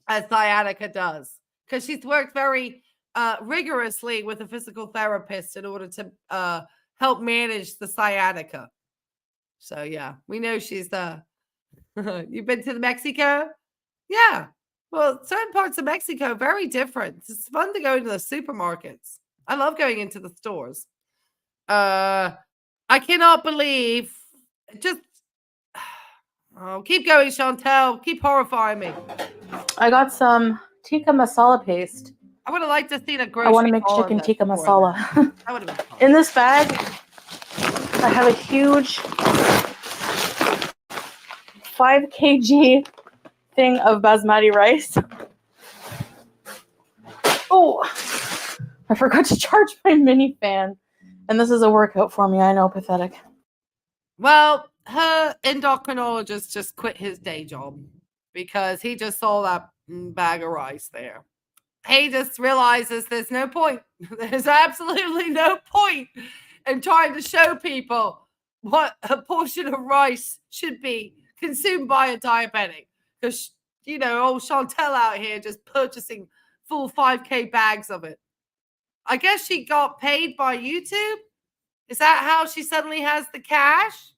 Speaker 1: as sciatica does. Because she's worked very rigorously with a physical therapist in order to help manage the sciatica. So, yeah, we know she's you've been to Mexico? Yeah. Well, certain parts of Mexico, very different. It's fun to go into the supermarkets. I love going into the stores. I cannot believe. Just keep going, Chantel. Keep horrifying me.
Speaker 3: I got some tikka masala paste.
Speaker 1: I would have liked to see a grocery.
Speaker 3: I want to make chicken tikka masala.
Speaker 1: That would have been fun.
Speaker 3: In this bag, I have a huge 5 kg thing of basmati rice. Oh, I forgot to charge my mini fan. And this is a workout for me. I know, pathetic.
Speaker 1: Well, her endocrinologist just quit his day job because he just saw that bag of rice there. He just realizes there's no point. There's absolutely no point in trying to show people what a portion of rice should be consumed by a diabetic. Because, you know, old Chantel out here just purchasing full 5K bags of it. I guess she got paid by YouTube. Is that how she suddenly has the cash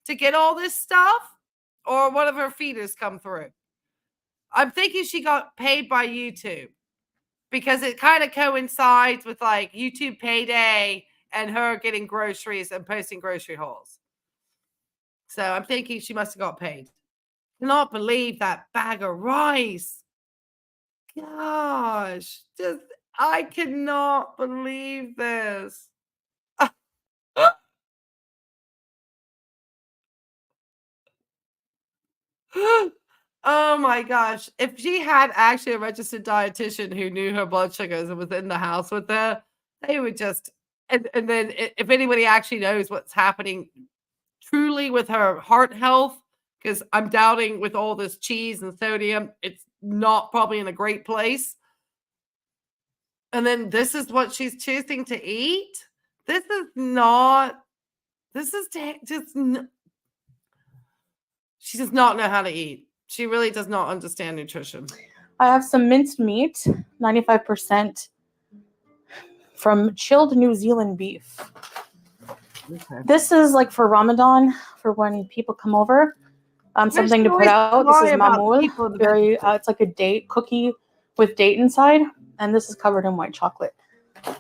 Speaker 1: to get all this stuff? Or one of her feeders come through? I'm thinking she got paid by YouTube because it kind of coincides with like YouTube payday and her getting groceries and posting grocery hauls. So I'm thinking she must have got paid. I cannot believe that bag of rice. Gosh, I cannot believe this. Oh my gosh. If she had actually a registered dietitian who knew her blood sugars and was in the house with her, they would just, and then if anybody actually knows what's happening truly with her heart health, because I'm doubting with all this cheese and sodium, it's not probably in a great place. And then this is what she's choosing to eat. This is just, she does not know how to eat. She really does not understand nutrition.
Speaker 3: I have some minced meat, 95% from chilled New Zealand beef. Okay. This is like for Ramadan, for when people come over. Something to put out. This is mamul. Very, it's like a date cookie with date inside, and this is covered in white chocolate.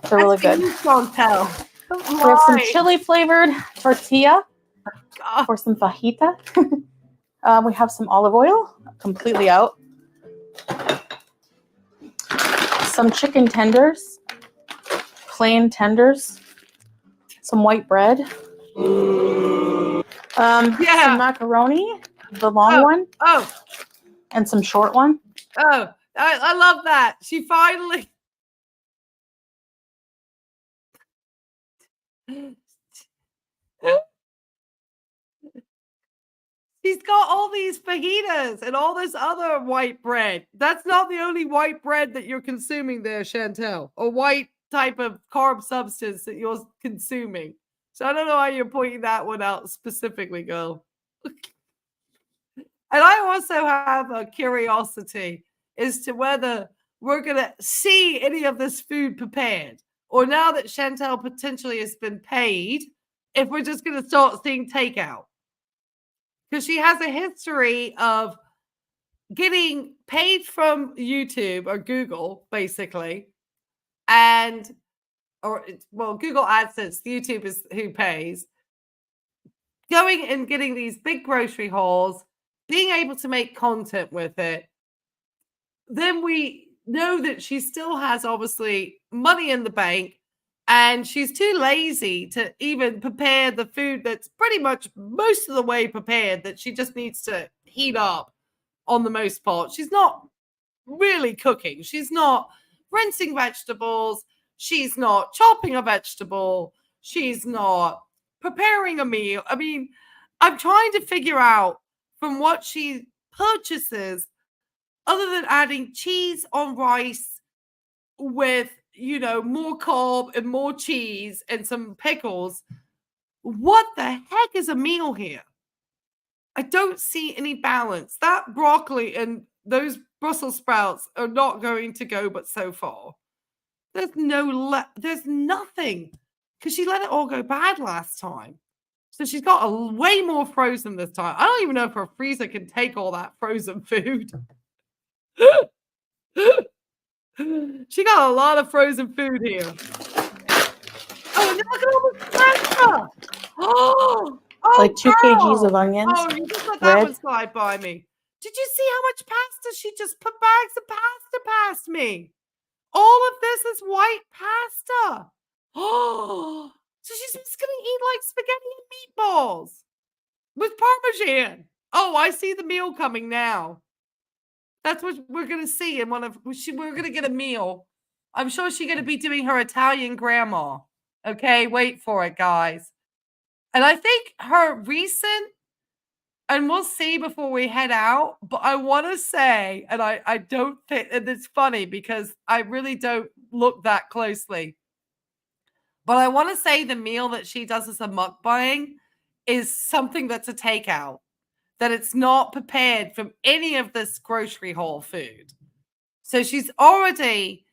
Speaker 3: They're really good. We have some chili flavored tortilla for some fajita. We have some olive oil, completely out. Some chicken tenders, plain tenders. Some white bread. Some macaroni, the long one.
Speaker 1: Oh.
Speaker 3: And some short one.
Speaker 1: Oh, I love that. She finally. She's got all these fajitas and all this other white bread. That's not the only white bread that you're consuming there, Chantel. A white type of carb substance that you're consuming. So I don't know why you're pointing that one out specifically, girl. And I also have a curiosity as to whether we're going to see any of this food prepared. Or now that Chantel potentially has been paid, if we're just going to start seeing takeout. Because she has a history of getting paid from YouTube or Google, basically. Google AdSense, YouTube is who pays. Going and getting these big grocery hauls, being able to make content with it, then we know that she still has obviously money in the bank, and she's too lazy to even prepare the food that's pretty much most of the way prepared, that she just needs to heat up on the most part. She's not really cooking. She's not rinsing vegetables. She's not chopping a vegetable. She's not preparing a meal. I mean, I'm trying to figure out from what she purchases, other than adding cheese on rice with, you know, more carb and more cheese and some pickles, what the heck is a meal here? I don't see any balance. That broccoli and those Brussels sprouts are not going to go but so far. There's there's nothing, because she let it all go bad last time. So she's got way more frozen this time. I don't even know if her freezer can take all that frozen food. She got a lot of frozen food here. Oh, and look at all this pasta. Oh,
Speaker 3: like 2 kgs of onions.
Speaker 1: Oh, you just let that one slide by me. Did you see how much pasta she just put bags of pasta past me? All of this is white pasta. Oh, so she's just going to eat like spaghetti and meatballs with Parmesan. Oh, I see the meal coming now. That's what we're going to see in we're going to get a meal. I'm sure she's going to be doing her Italian grandma. Okay, wait for it, guys. And I think her recent, and we'll see before we head out, but I want to say, and I don't think, and it's funny because I really don't look that closely, but I want to say the meal that she does as a mukbang is something that's a takeout, that it's not prepared from any of this grocery haul food. So she's already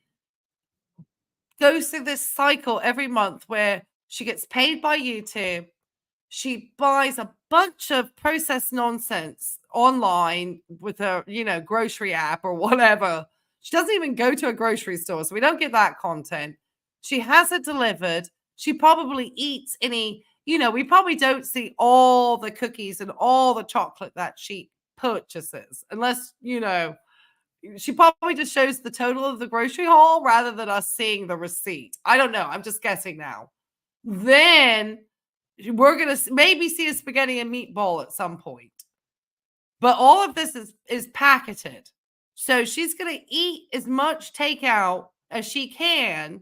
Speaker 1: goes through this cycle every month where she gets paid by YouTube. She buys a bunch of processed nonsense online with her, you know, grocery app or whatever. She doesn't even go to a grocery store, so we don't get that content. She has it delivered. She probably eats any, you know, we probably don't see all the cookies and all the chocolate that she purchases, unless, you know, she probably just shows the total of the grocery haul rather than us seeing the receipt. I don't know. I'm just guessing now. Then we're going to maybe see a spaghetti and meatball at some point. But all of this is packeted. So she's going to eat as much takeout as she can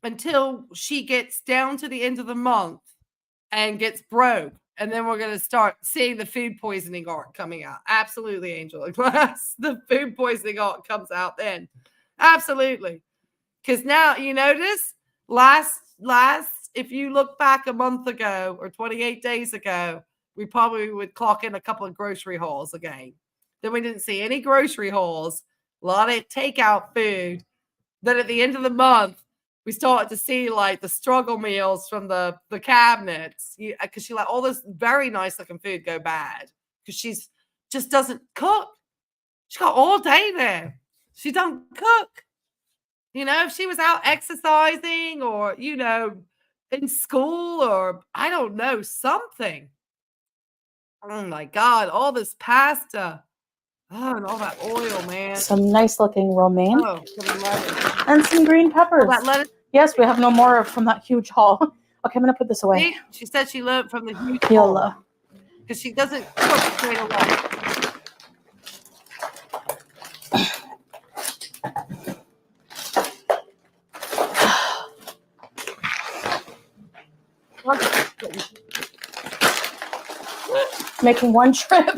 Speaker 1: until she gets down to the end of the month and gets broke. And then we're going to start seeing the food poisoning art coming out. Absolutely, Angel Glass. The food poisoning art comes out then. Absolutely. Because now, you notice, last, if you look back a month ago or 28 days ago, we probably would clock in a couple of grocery hauls again. Then we didn't see any grocery hauls, a lot of takeout food. Then at the end of the month, we started to see like the struggle meals from the cabinets, because she let all this very nice looking food go bad because she's just doesn't cook. She got all day there. She don't cook. You know, if she was out exercising or, you know, in school or I don't know, something. Oh my God, all this pasta. Oh, and all that oil, man.
Speaker 3: Some nice looking romaine.
Speaker 1: Oh, some lettuce.
Speaker 3: And some green peppers.
Speaker 1: Oh, that lettuce.
Speaker 3: Yes, we have no more from that huge haul. Okay, I'm going to put this away.
Speaker 1: See? She said she learned from the huge haul. Because she doesn't cook straight away.
Speaker 3: Making one trip.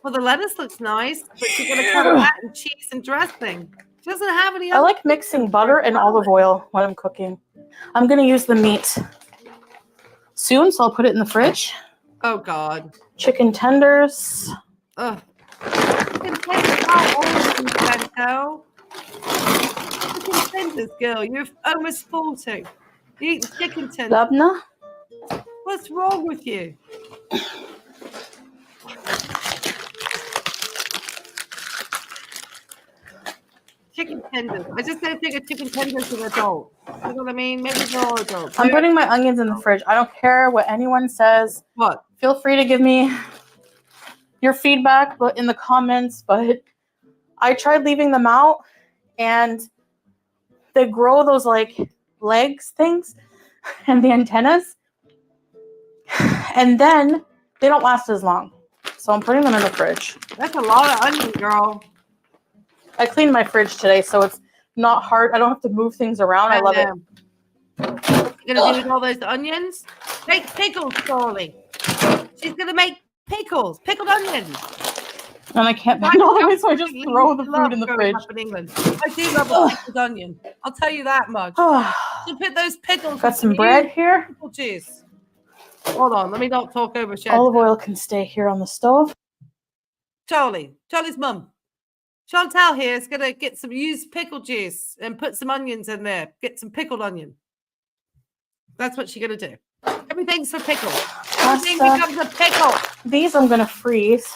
Speaker 1: Well, the lettuce looks nice, but she's going to cover that in cheese and dressing. She doesn't have any other.
Speaker 3: I like mixing butter and olive oil when I'm cooking. I'm going to use the meat soon, so I'll put it in the fridge.
Speaker 1: Oh, God.
Speaker 3: Chicken tenders.
Speaker 1: Ugh. Chicken tenders, how old are you, Bento? Chicken tenders, girl. You're almost 40. You eat chicken tenders.
Speaker 3: Labna.
Speaker 1: What's wrong with you? Chicken tenders. I just don't think a chicken tender is an adult. You know what I mean? Maybe they're all adults.
Speaker 3: I'm putting my onions in the fridge. I don't care what anyone says.
Speaker 1: What?
Speaker 3: Feel free to give me your feedback in the comments, but I tried leaving them out, and they grow those like legs things and the antennas, and then they don't last as long. So I'm putting them in the fridge.
Speaker 1: That's a lot of onion, girl.
Speaker 3: I cleaned my fridge today, so it's not hard. I don't have to move things around. I love it.
Speaker 1: You're going to do all those onions? Make pickles, Charlie. She's going to make pickles. Pickled onions.
Speaker 3: And I can't bend all the way, so I just throw the food in the fridge.
Speaker 1: In England. I do love a pickled onion. I'll tell you that much. So put those pickles.
Speaker 3: Got some bread here.
Speaker 1: Pickle juice. Hold on. Let me not talk over Shen.
Speaker 3: Olive oil can stay here on the stove.
Speaker 1: Charlie's mum. Chantal here is going to get some used pickle juice and put some onions in there. Get some pickled onion. That's what she's going to do. Everything's for pickle. Everything becomes a pickle.
Speaker 3: These I'm going to freeze.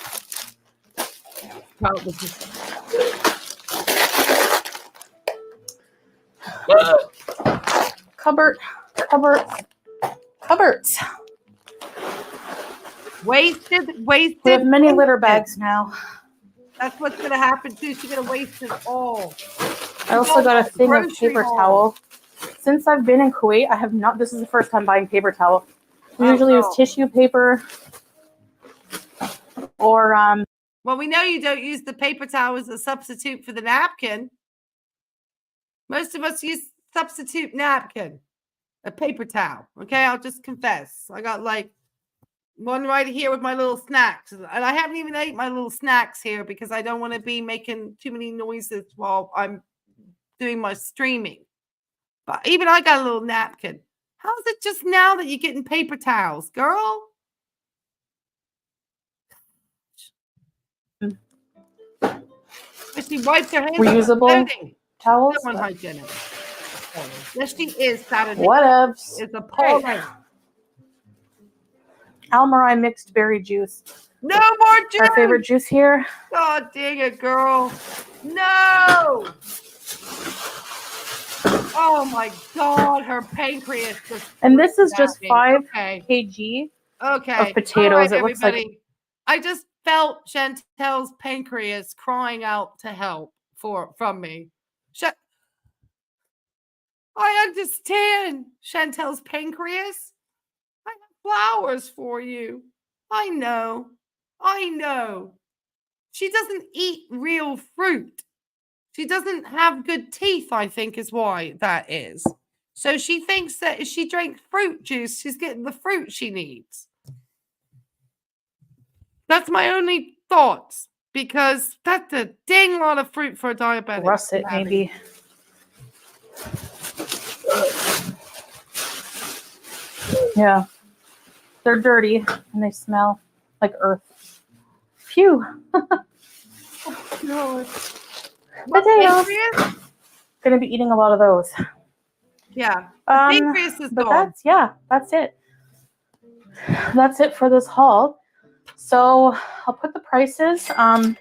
Speaker 3: Cupboards.
Speaker 1: Wasted.
Speaker 3: We have many litter bags now.
Speaker 1: That's what's going to happen too. She's going to waste it all.
Speaker 3: I also got a thing of paper towel. Since I've been in Kuwait, I have not. This is the first time buying paper towel. We usually use tissue paper or
Speaker 1: Well, we know you don't use the paper towel as a substitute for the napkin. Most of us use substitute napkin, a paper towel. Okay, I'll just confess. I got like one right here with my little snacks. And I haven't even ate my little snacks here because I don't want to be making too many noises while I'm doing my streaming. But even I got a little napkin. How is it just now that you're getting paper towels, girl? She wipes her hands.
Speaker 3: Reusable towels.
Speaker 1: Unhygienic. Yes, she is Saturday.
Speaker 3: Whatevs.
Speaker 1: It's appalling.
Speaker 3: Almarai mixed berry juice.
Speaker 1: No more juice.
Speaker 3: Our favorite juice here.
Speaker 1: God dang it, girl. No. Oh my God, her pancreas.
Speaker 3: And this is just 5 kg of potatoes.
Speaker 1: Right,
Speaker 3: it looks like.
Speaker 1: I just felt Chantel's pancreas crying out to help from me. I understand Chantel's pancreas. I have flowers for you. I know. She doesn't eat real fruit. She doesn't have good teeth, I think is why that is. So she thinks that if she drinks fruit juice, she's getting the fruit she needs. That's my only thoughts, because that's a dang lot of fruit for a diabetic.
Speaker 3: Russet, maybe. Yeah. They're dirty and they smell like earth. Phew.
Speaker 1: No.
Speaker 3: Potatoes. Gonna be eating a lot of those.
Speaker 1: Yeah. Pancreas is gone.
Speaker 3: That's it. That's it for this haul. So I'll put the prices
Speaker 1: because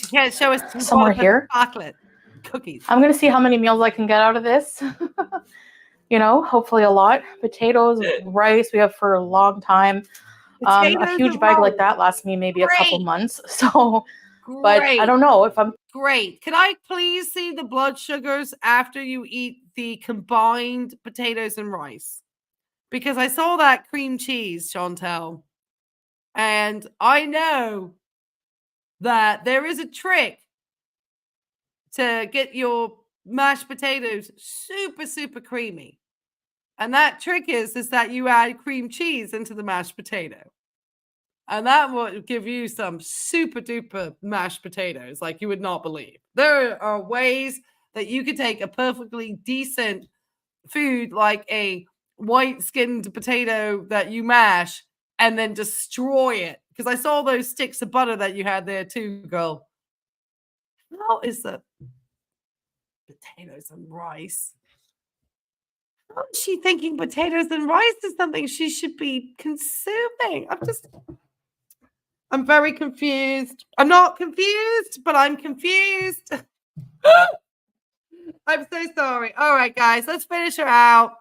Speaker 1: you can't show us
Speaker 3: somewhere here.
Speaker 1: Chocolate cookies.
Speaker 3: I'm gonna see how many meals I can get out of this. You know, hopefully a lot. Potatoes, rice we have for a long time. A huge bag like that lasts me maybe a couple months. So but I don't know if I'm
Speaker 1: great. Can I please see the blood sugars after you eat the combined potatoes and rice? Because I saw that cream cheese, Chantel. And I know that there is a trick to get your mashed potatoes super, super creamy. And that trick is that you add cream cheese into the mashed potato. And that will give you some super duper mashed potatoes like you would not believe. There are ways that you could take a perfectly decent food like a white skinned potato that you mash and then destroy it. Because I saw those sticks of butter that you had there too, girl. How is the potatoes and rice? How is she thinking potatoes and rice is something she should be consuming? I'm very confused. I'm not confused, but I'm confused. I'm so sorry. All right, guys, let's finish her out.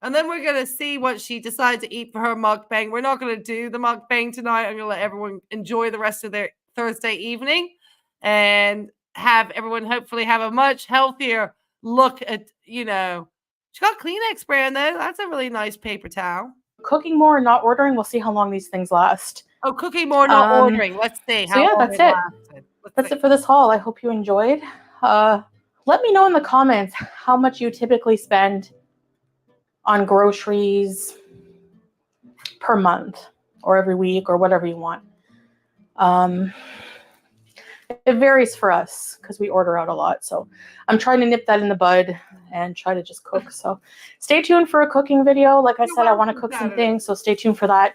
Speaker 1: And then we're going to see what she decides to eat for her mukbang. We're not going to do the mukbang tonight. I'm going to let everyone enjoy the rest of their Thursday evening. and have everyone hopefully have a much healthier look at, you know, she got Kleenex brand though. That's a really nice paper towel.
Speaker 3: Cooking more and not ordering. We'll see how long these things last.
Speaker 1: Oh, cooking more, not ordering. Let's see how
Speaker 3: yeah,
Speaker 1: long
Speaker 3: that's it. That's it for this haul. I hope you enjoyed. Let me know in the comments how much you typically spend on groceries per month or every week or whatever you want. It varies for us because we order out a lot. So I'm trying to nip that in the bud and try to just cook. So stay tuned for a cooking video. Like I said, I want to cook some things. So stay tuned for that.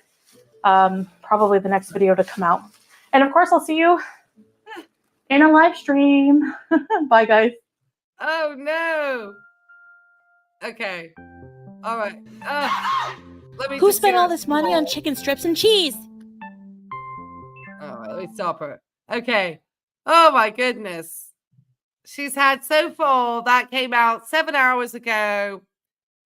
Speaker 3: Probably the next video to come out. And of course, I'll see you in a live stream. Bye, guys.
Speaker 1: Oh, no. Okay. All right.
Speaker 2: Who spent all this money on chicken strips and cheese?
Speaker 1: All right, let me stop her. Okay. Oh, my goodness. She's had so full. That came out 7 hours ago.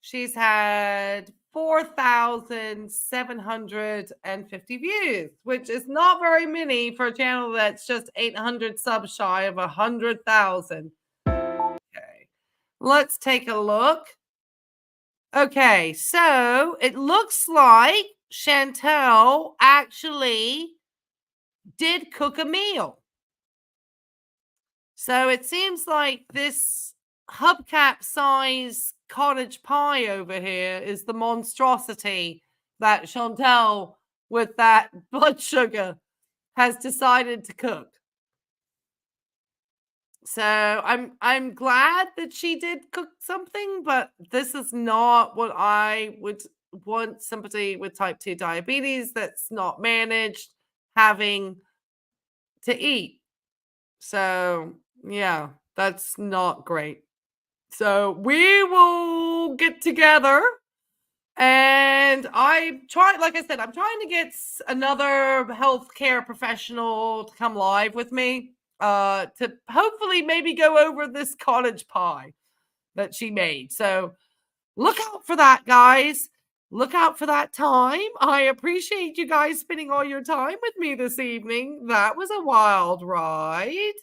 Speaker 1: She's had 4,750 views, which is not very many for a channel that's just 800 subs shy of 100,000. Okay. Let's take a look. Okay, so it looks like Chantel actually did cook a meal. So it seems like this hubcap size cottage pie over here is the monstrosity that Chantel, with that blood sugar, has decided to cook. So I'm glad that she did cook something, but this is not what I would want somebody with type 2 diabetes that's not managed having to eat. So yeah, that's not great. So we will get together, and like I said, I'm trying to get another healthcare professional to come live with me to hopefully maybe go over this cottage pie that she made. So look out for that, guys. Look out for that time. I appreciate you guys spending all your time with me this evening. That was a wild ride.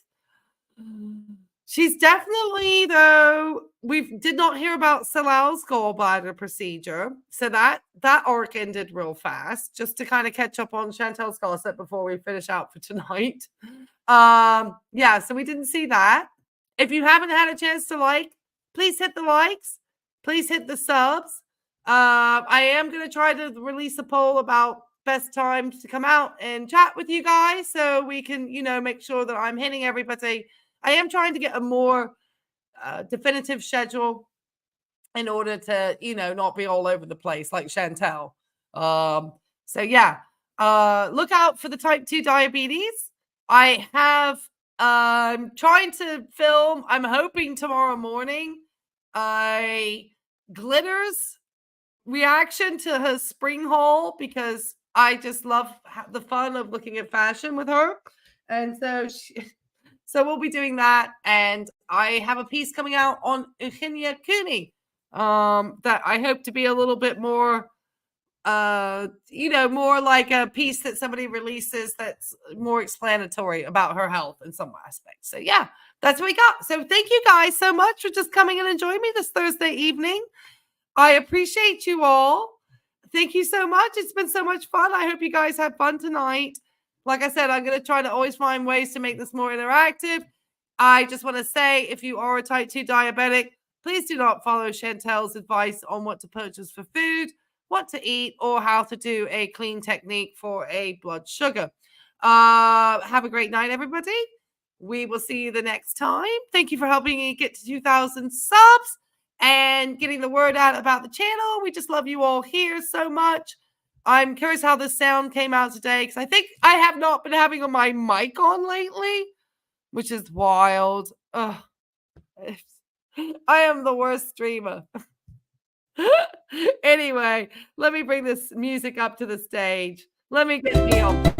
Speaker 1: She's definitely, though, we did not hear about Salal's gallbladder procedure. So that arc ended real fast, just to kind of catch up on Chantel's gossip before we finish out for tonight. Yeah, so we didn't see that. If you haven't had a chance to like, please hit the likes. Please hit the subs. I am going to try to release a poll about best times to come out and chat with you guys so we can, you know, make sure that I'm hitting everybody. I am trying to get a more definitive schedule in order to, you know, not be all over the place like Chantel. So yeah, look out for the type 2 diabetes. I have trying to film, I'm hoping tomorrow morning, Glitter's reaction to her spring haul, because I just love the fun of looking at fashion with her. And so so we'll be doing that. And I have a piece coming out on Eugenia Cooney that I hope to be a little bit more, you know, more like a piece that somebody releases that's more explanatory about her health in some aspects. So yeah, that's what we got. So thank you guys so much for just coming and enjoying me this Thursday evening. I appreciate you all. Thank you so much. It's been so much fun. I hope you guys had fun tonight. Like I said, I'm going to try to always find ways to make this more interactive. I just want to say, if you are a type 2 diabetic, please do not follow Chantel's advice on what to purchase for food, what to eat, or how to do a clean technique for a blood sugar. Have a great night, everybody. We will see you the next time. Thank you for helping me get to 2,000 subs and getting the word out about the channel. We just love you all here so much. I'm curious how this sound came out today, because I think I have not been having my mic on lately, which is wild. Ugh. I am the worst streamer. Anyway, let me bring this music up to the stage. Let me get Neil.